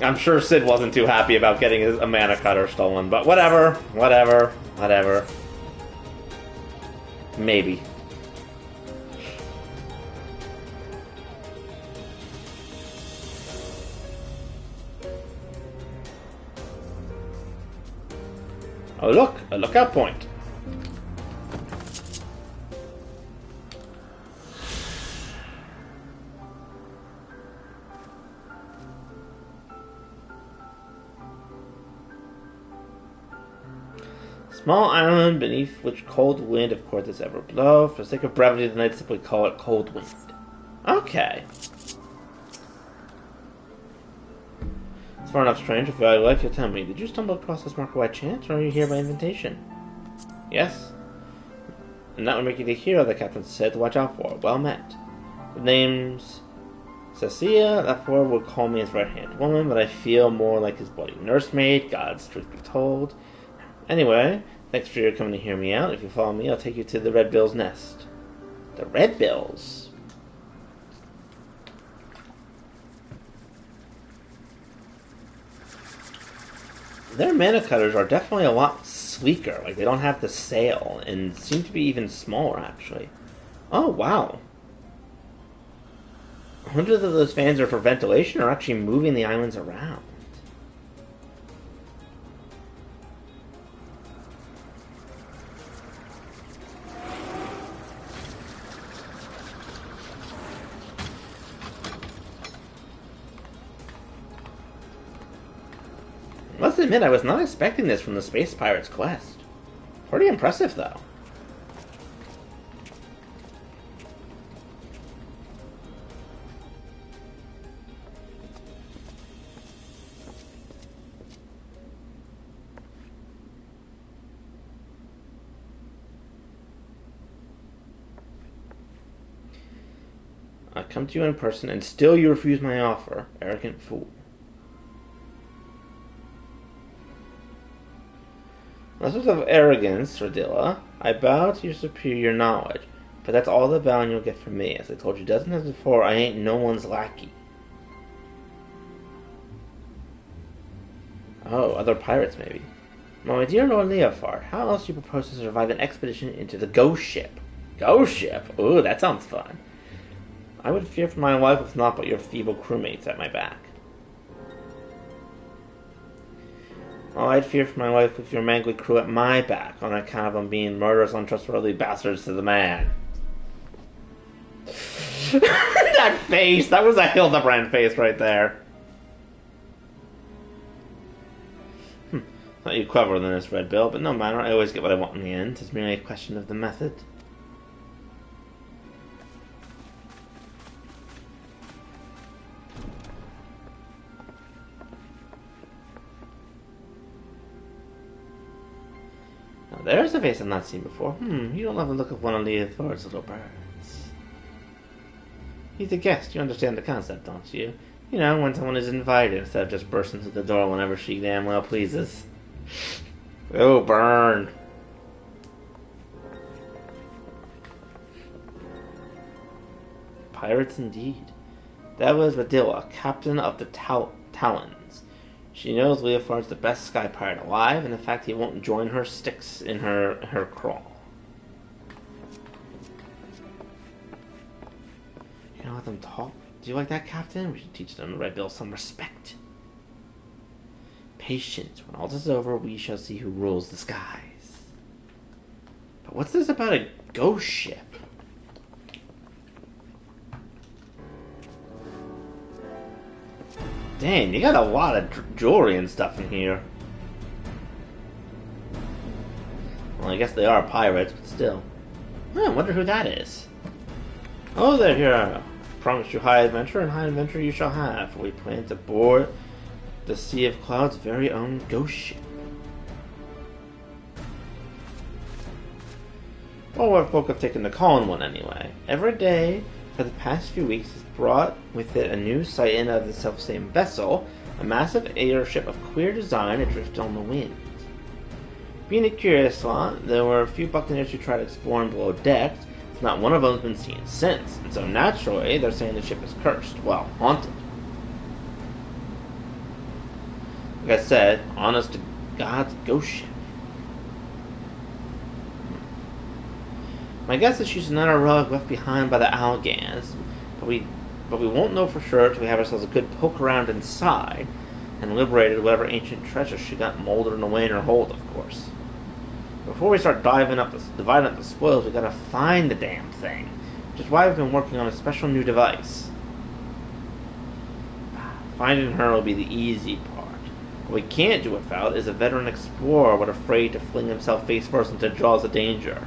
I'm sure Sid wasn't too happy about getting a mana cutter stolen, but whatever. Maybe. Oh look, a lookout point. Small island beneath which cold wind, of course, does ever blow. For the sake of brevity, the knights simply call it cold wind. Okay. It's far enough strange. If I like to tell me, did you stumble across this marker by chance, or are you here by invitation? Yes. And that would make you the hero the captain said to watch out for. Well met. The name's Cecilia, therefore would call me his right-hand woman, but I feel more like his bloody nursemaid, God's truth be told. Anyway, thanks for your coming to hear me out. If you follow me, I'll take you to the Red Bill's nest. The Red Bills? Their mana cutters are definitely a lot sleeker. Like, they don't have the sail, and seem to be even smaller, actually. Oh, wow. Hundreds of those fans are for ventilation or actually moving the islands around. I must admit, I was not expecting this from the Space Pirates quest. Pretty impressive, though. I come to you in person, and still you refuse my offer, arrogant fool. Unless of arrogance, Radilla, I bow to your superior knowledge, but that's all the bowing you'll get from me. As I told you dozens times before, I ain't no one's lackey. Oh, other pirates, maybe. My dear Lord Leofard, how else do you propose to survive an expedition into the ghost ship? Ghost ship? Ooh, that sounds fun. I would fear for my life with naught but your feeble crewmates at my back. Oh, I'd fear for my life with your mangly crew at my back, on account of them being murderous, untrustworthy bastards to the man. That face! That was a Hildebrand face right there. Thought you cleverer than this, Red Bill, but no matter, I always get what I want in the end. It's merely a question of the method. There's a face I've not seen before. You don't love the look of one of Leofard's little birds. He's a guest. You understand the concept, don't you? You know, when someone is invited instead of just bursting through the door whenever she damn well pleases. Oh, burn. Pirates indeed. That was Radilla, captain of the Talons. She knows Leofard's the best sky pirate alive, and in fact he won't join her sticks in her crawl. You know, let them talk. Do you like that, Captain? We should teach them, Red Bill, some respect. Patience. When all this is over, we shall see who rules the skies. But what's this about a ghost ship? Dang, you got a lot of jewelry and stuff in here. Well, I guess they are pirates, but still. I wonder who that is. Oh, there, here. Promise you high adventure, and high adventure you shall have. For we plan to board the Sea of Clouds' very own ghost ship. Well, we're folk have taken the calling one anyway. Every day for the past few weeks has brought with it a new sighting of the self-same vessel, a massive airship of queer design adrift on the wind. Being a curious lot, there were a few buccaneers who tried exploring below decks. Not one of them has been seen since, and so naturally they're saying the ship is cursed. Well, haunted. Like I said, honest to God's ghost ship. My guess is she's not a relic left behind by the Algans, but we won't know for sure until we have ourselves a good poke around inside and liberated whatever ancient treasure she got moldering away in her hold, of course. Before we start dividing up the spoils, we gotta find the damn thing, which is why we've been working on a special new device. Finding her will be the easy part. What we can't do without is a veteran explorer but afraid to fling himself face first into jaws of danger.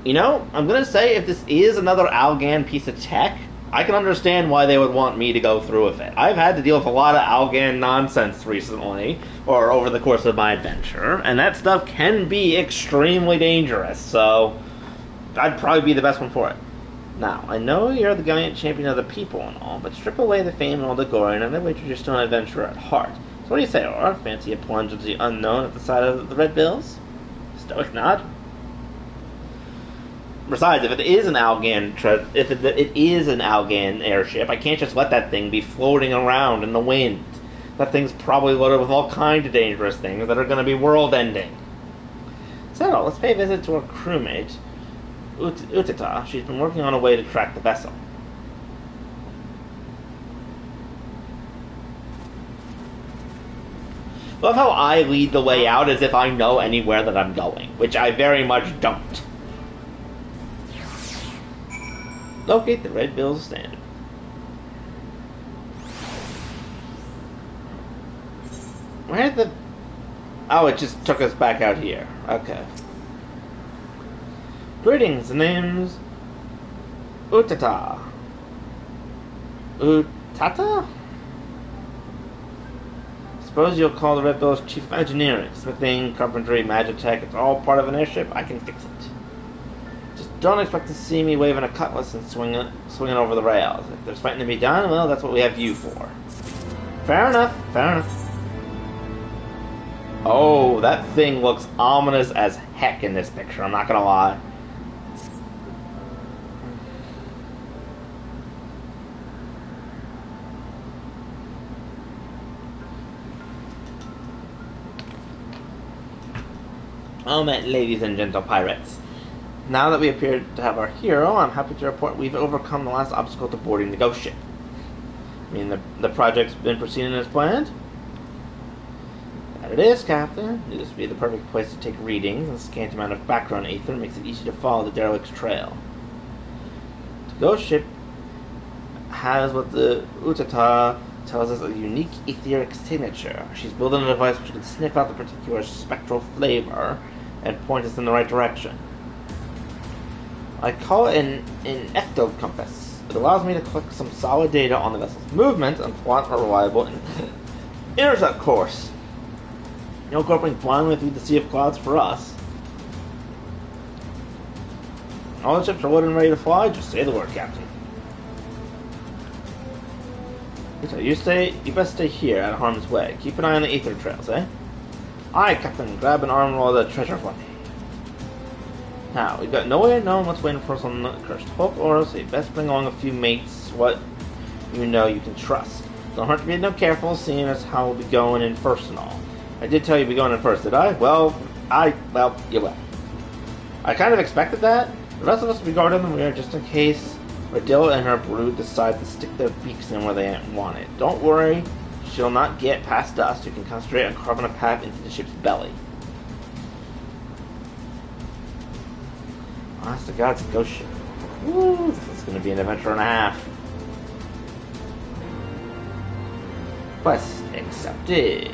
You know, I'm gonna say if this is another Algan piece of tech, I can understand why they would want me to go through with it. I've had to deal with a lot of Algan nonsense recently, or over the course of my adventure, and that stuff can be extremely dangerous, so I'd probably be the best one for it. Now, I know you're the gallant champion of the people and all, but strip away the fame and all the glory, and other ways you're still an adventurer at heart. So what do you say, Aura? Fancy a plunge into the unknown at the side of the Red Bills? Stoic nod. Besides, if it is an Algan it is an Algan airship, I can't just let that thing be floating around in the wind. That thing's probably loaded with all kinds of dangerous things that are going to be world-ending. So, let's pay a visit to our crewmate, Utita. She's been working on a way to track the vessel. Love how I lead the way out as if I know anywhere that I'm going, which I very much don't. Locate the Red Bills standard. Where's the... Oh, it just took us back out here. Okay. Greetings, the name's... Utata. Utata? Suppose you'll call the Red Bills Chief of Engineering. Smithing, carpentry, magitech, it's all part of an airship. I can fix it. Don't expect to see me waving a cutlass and swinging over the rails. If there's fighting to be done, well, that's what we have you for. Fair enough, fair enough. Oh, that thing looks ominous as heck in this picture, I'm not gonna lie. Oh, man, ladies and gentle pirates. Now that we appear to have our hero, I'm happy to report we've overcome the last obstacle to boarding the ghost ship. I mean, the project's been proceeding as planned? That it is, Captain. This would be the perfect place to take readings, and the scant amount of background ether makes it easy to follow the derelict's trail. The ghost ship has what the Utata tells us a unique etheric signature. She's building a device which can sniff out the particular spectral flavor and point us in the right direction. I call it an ectocompass. It allows me to collect some solid data on the vessel's movement and plot a reliable intercept course. No groping blindly through the Sea of Clouds for us. All the ships are loaded and ready to fly. Just say the word, Captain. So you best stay here out of harm's way. Keep an eye on the ether trails, eh? Aye, Captain. Grab an arm and roll the treasure for me. Now, we've got no way of knowing what's waiting for us on the cursed hulk aura, so you best bring along a few mates what you know you can trust. Don't hurt to be no careful, seeing as how we'll be going in first and all. I did tell you to be going in first, did I? Well, you will. I kind of expected that. The rest of us will be guarding the rear just in case Radilla and her brood decide to stick their beaks in where they want it. Don't worry, she'll not get past us. You can concentrate on carving a path into the ship's belly. Honest to God, it's a ghost ship. Woo, this is going to be an adventure and a half. Quest accepted.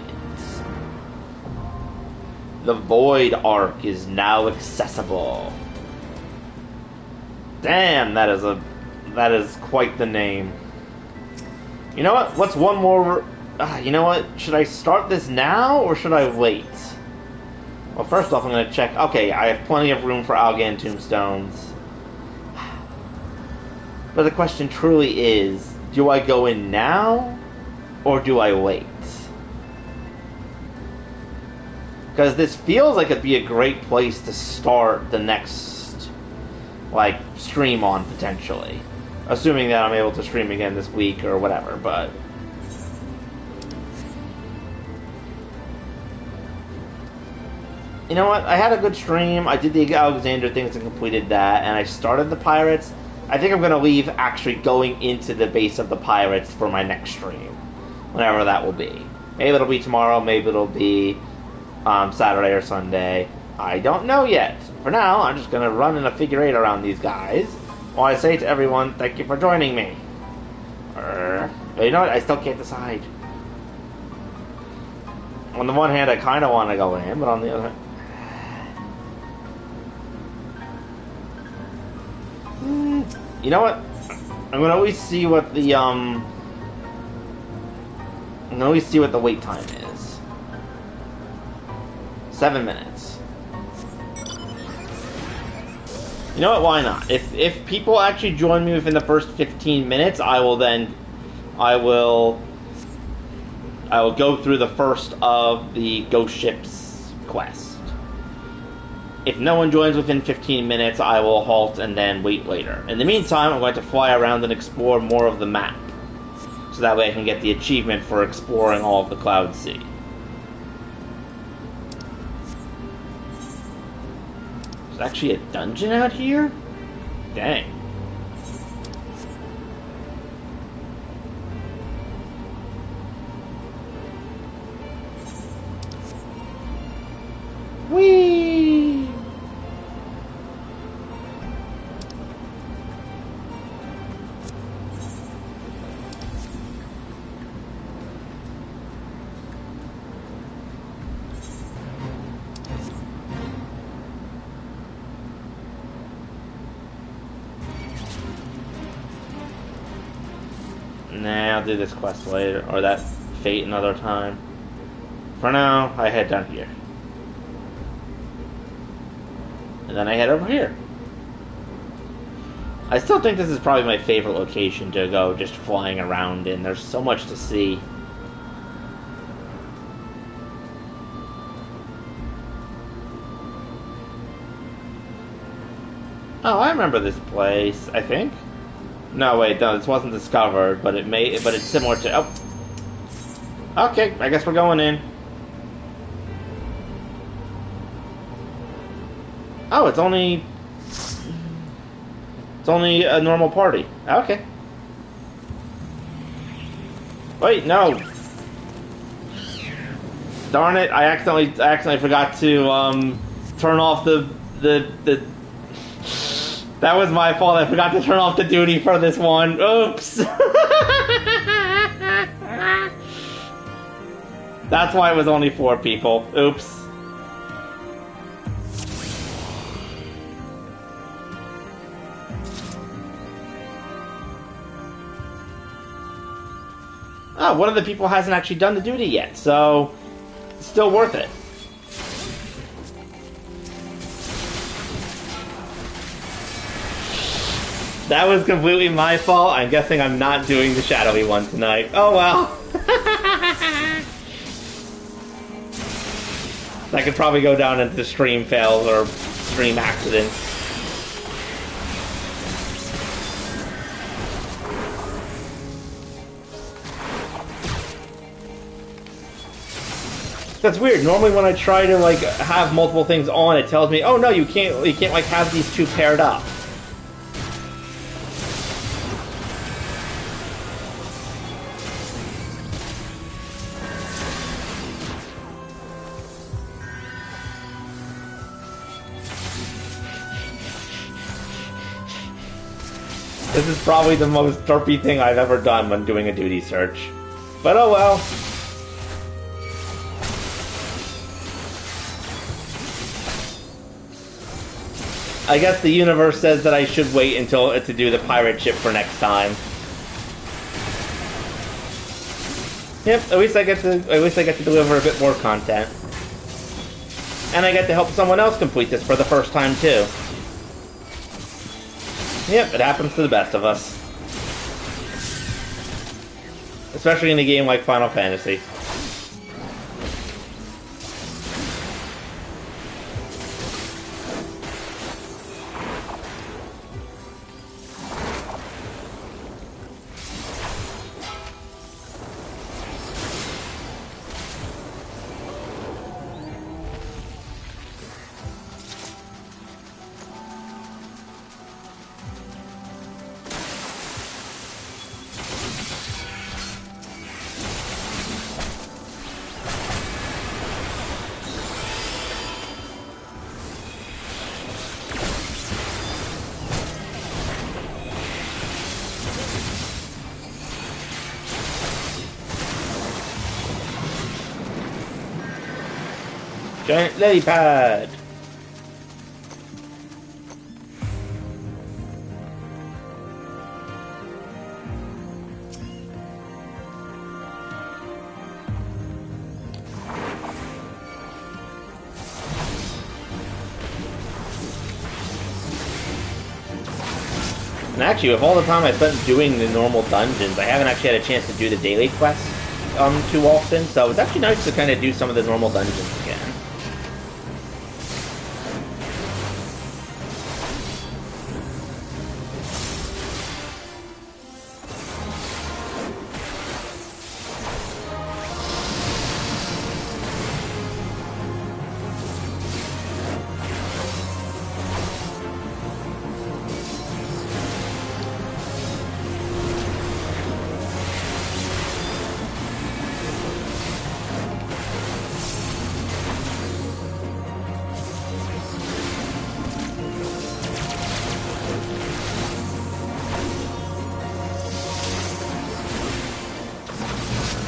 The Void Ark is now accessible. Damn, that is quite the name. You know what? What's one more? You know what? Should I start this now or should I wait? Well, first off, I'm going to check. Okay, I have plenty of room for Algan tombstones. But the question truly is, do I go in now or do I wait? Because this feels like it'd be a great place to start the next, like, stream on, potentially. Assuming that I'm able to stream again this week or whatever, but... You know what? I had a good stream. I did the Alexander things and completed that, and I started the Pirates. I think I'm going to leave actually going into the base of the Pirates for my next stream. Whenever that will be. Maybe it'll be tomorrow, maybe it'll be Saturday or Sunday. I don't know yet. For now, I'm just going to run in a figure eight around these guys, while I say to everyone, thank you for joining me. But you know what? I still can't decide. On the one hand, I kind of want to go in, but on the other hand... You know what? I'm gonna always see what the I'm gonna always see what the wait time is. 7 minutes. You know what? Why not? If people actually join me within the first 15 minutes, I will go through the first of the Ghost Ships quest. If no one joins within 15 minutes, I will halt and then wait later. In the meantime, I'm going to fly around and explore more of the map. So that way I can get the achievement for exploring all of the Cloud Sea. There's actually a dungeon out here? Dang. Whee! Nah, I'll do this quest later, or that fate another time. For now, I head down here. And then I head over here. I still think this is probably my favorite location to go just flying around in. There's so much to see. Oh, I remember this place, I think. No, wait, no, this wasn't discovered, but it's similar to... Oh. Okay, I guess we're going in. Oh, it's only a normal party. Okay. Wait, no. Darn it! I accidentally forgot to turn off the. That was my fault. I forgot to turn off the duty for this one. Oops. That's why it was only 4 people. Oops. Oh, one of the people hasn't actually done the duty yet, so it's still worth it. That was completely my fault. I'm guessing I'm not doing the shadowy one tonight. Oh well. That could probably go down into stream fails or stream accidents. That's weird. Normally when I try to like have multiple things on, it tells me, "Oh no, you can't like have these two paired up." This is probably the most derpy thing I've ever done when doing a duty search. But oh well. I guess the universe says that I should wait until to do the pirate ship for next time. Yep, at least I get to deliver a bit more content. And I get to help someone else complete this for the first time too. Yep, it happens to the best of us. Especially in a game like Final Fantasy. Giant lily pad! And actually, with all the time I spent doing the normal dungeons, I haven't actually had a chance to do the daily quests too often, so it's actually nice to kind of do some of the normal dungeons again.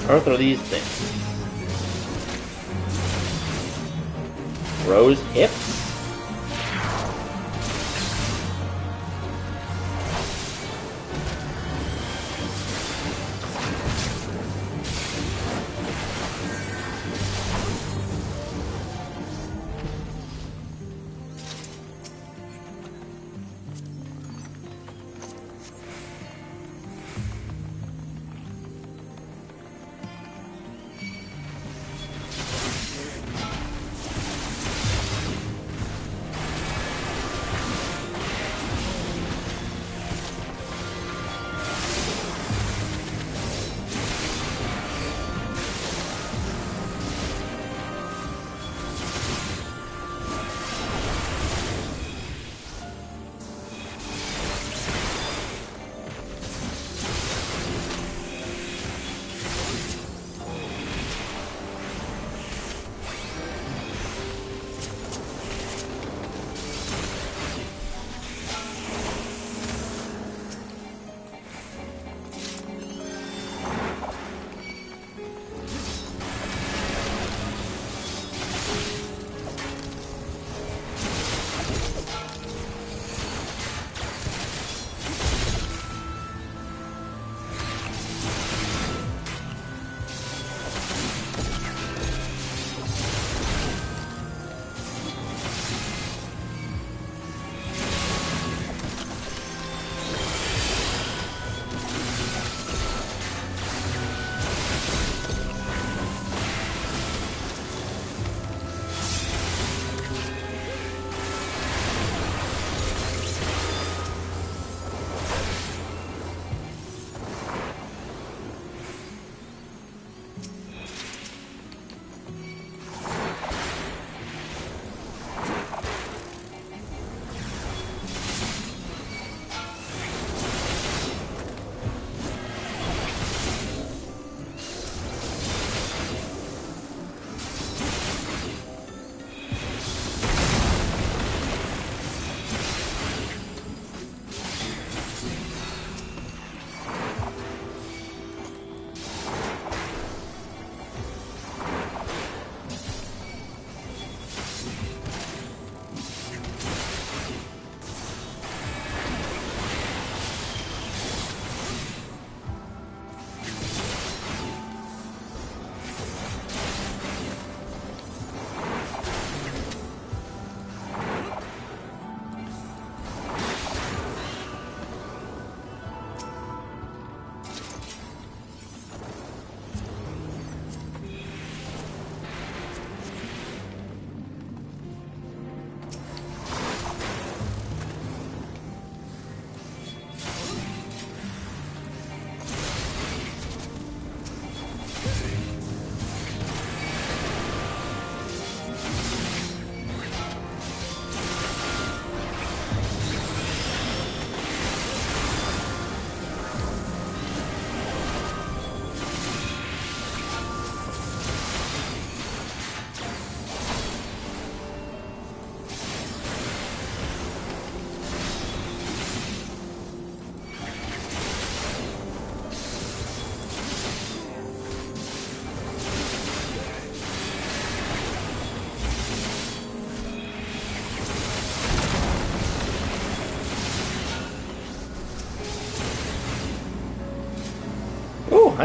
Earth are these things? Rose hips?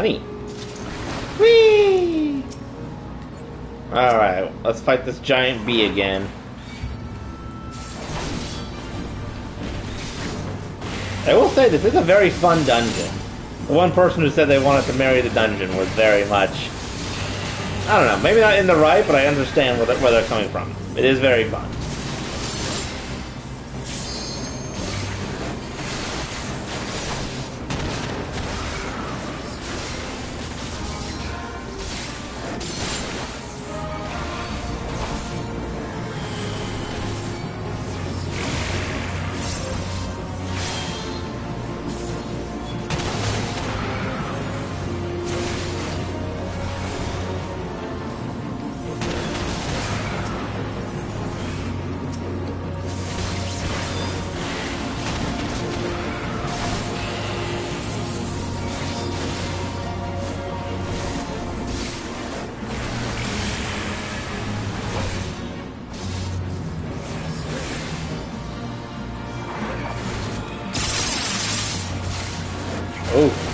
Honey. Whee! Alright, let's fight this giant bee again. I will say, this is a very fun dungeon. The one person who said they wanted to marry the dungeon was very much... I don't know, maybe not in the right, but I understand where they're coming from. It is very fun. Oh.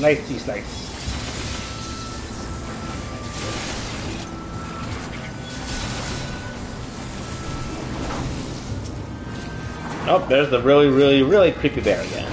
Slicey slice. Oh, there's the really, really, really creepy bear again.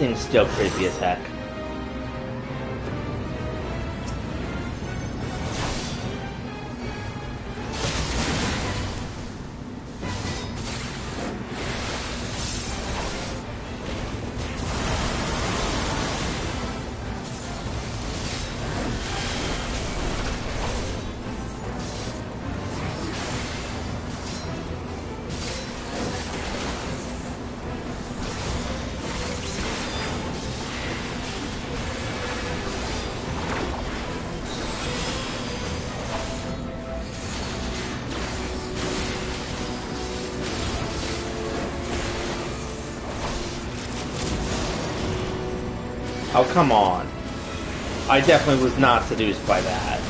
thing's still creepy as heck. Oh, come on. I definitely was not seduced by that.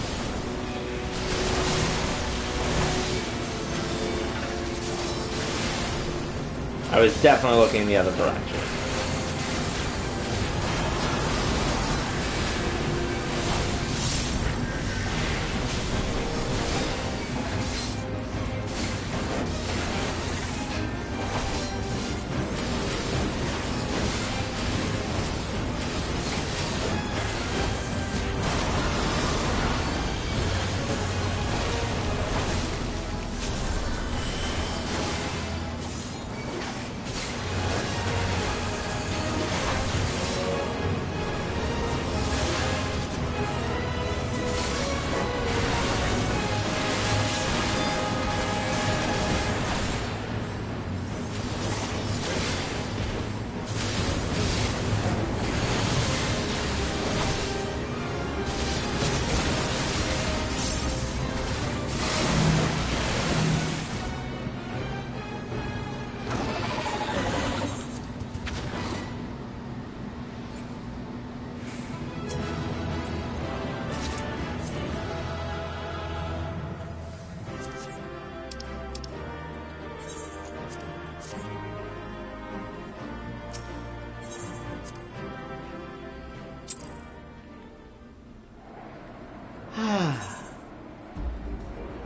I was definitely looking in the other direction.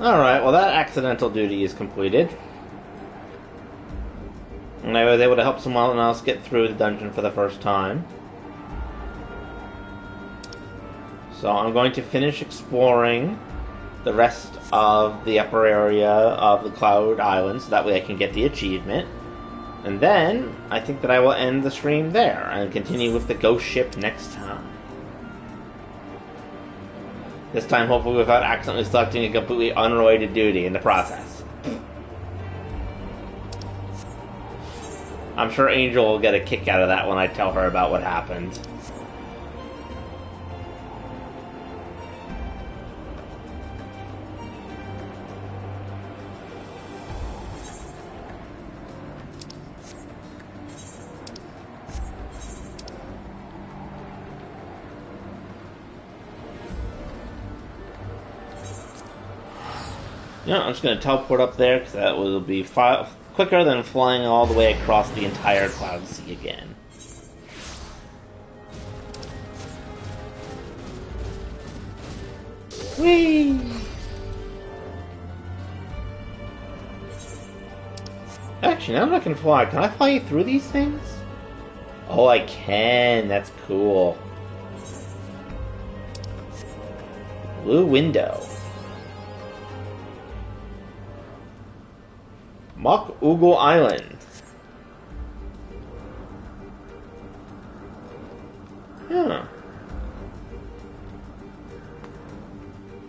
Alright, well that accidental duty is completed. And I was able to help someone else get through the dungeon for the first time. So I'm going to finish exploring the rest of the upper area of the Cloud Island, so that way I can get the achievement. And then, I think that I will end the stream there, and continue with the ghost ship next time. This time, hopefully without accidentally selecting a completely unrelated duty in the process. I'm sure Angel will get a kick out of that when I tell her about what happened. Yeah, I'm just going to teleport up there, because that will be quicker than flying all the way across the entire Cloud Sea again. Whee! Actually, now that I can I fly through these things? Oh, I can. That's cool. Blue window. Mok Ugo Island. Huh.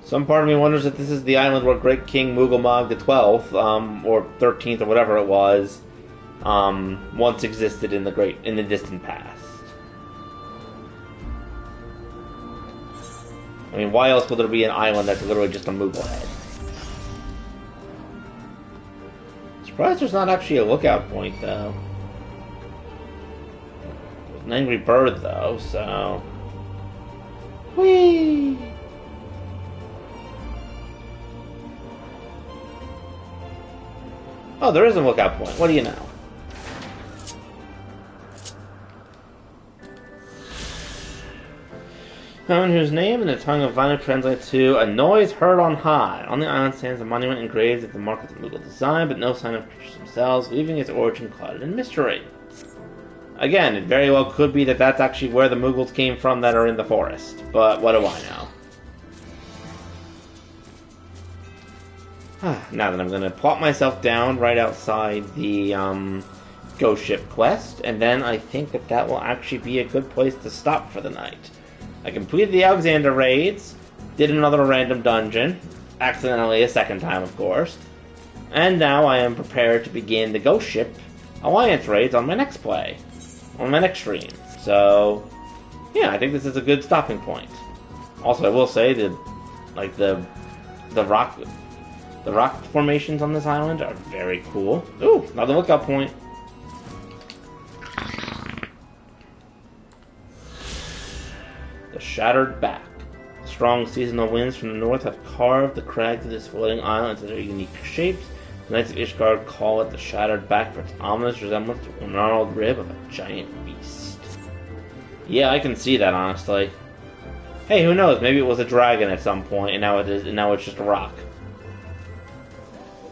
Some part of me wonders if this is the island where Great King Mughal the 12th, or 13th, or whatever it was, once existed in the distant past. I mean, why else would there be an island that's literally just a Mughal head? Surprised there's not actually a lookout point, though. There's an angry bird, though, so... Whee! Oh, there is a lookout point. What do you know? Someone whose name in the tongue of Vino translates to a noise heard on high. On the island stands a monument engraved with the mark of the Mughal design, but no sign of creatures themselves, leaving its origin clouded in mystery. Again, it very well could be that that's actually where the Moogles came from that are in the forest. But what do I know? Now that I'm going to plop myself down right outside the ghost ship quest, and then I think that that will actually be a good place to stop for the night. I completed the Alexander raids, did another random dungeon, accidentally a second time, of course, and now I am prepared to begin the ghost ship alliance raids on my next play, on my next stream. So, yeah, I think this is a good stopping point. Also, I will say that, like, the rock formations on this island are very cool. Ooh, another lookout point. The Shattered Back. Strong seasonal winds from the north have carved the crags of this floating island into their unique shapes. The Knights of Ishgard call it the Shattered Back for its ominous resemblance to a gnarled rib of a giant beast. Yeah, I can see that, honestly. Hey, who knows? Maybe it was a dragon at some point, and now it's just a rock.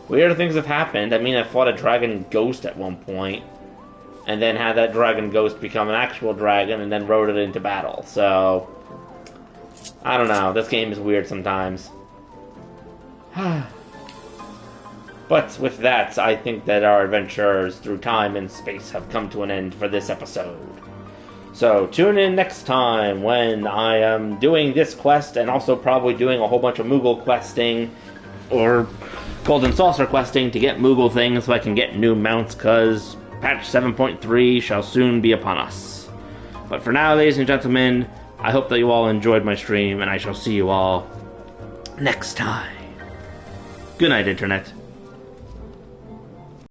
Weird things have happened. I mean, I fought a dragon ghost at one point, and then had that dragon ghost become an actual dragon, and then rode it into battle. So, I don't know. This game is weird sometimes. But with that, I think that our adventures through time and space have come to an end for this episode. So tune in next time when I am doing this quest and also probably doing a whole bunch of Moogle questing or Golden Saucer questing to get Moogle things so I can get new mounts, because patch 7.3 shall soon be upon us. But for now, ladies and gentlemen, I hope that you all enjoyed my stream, and I shall see you all next time. Good night, Internet.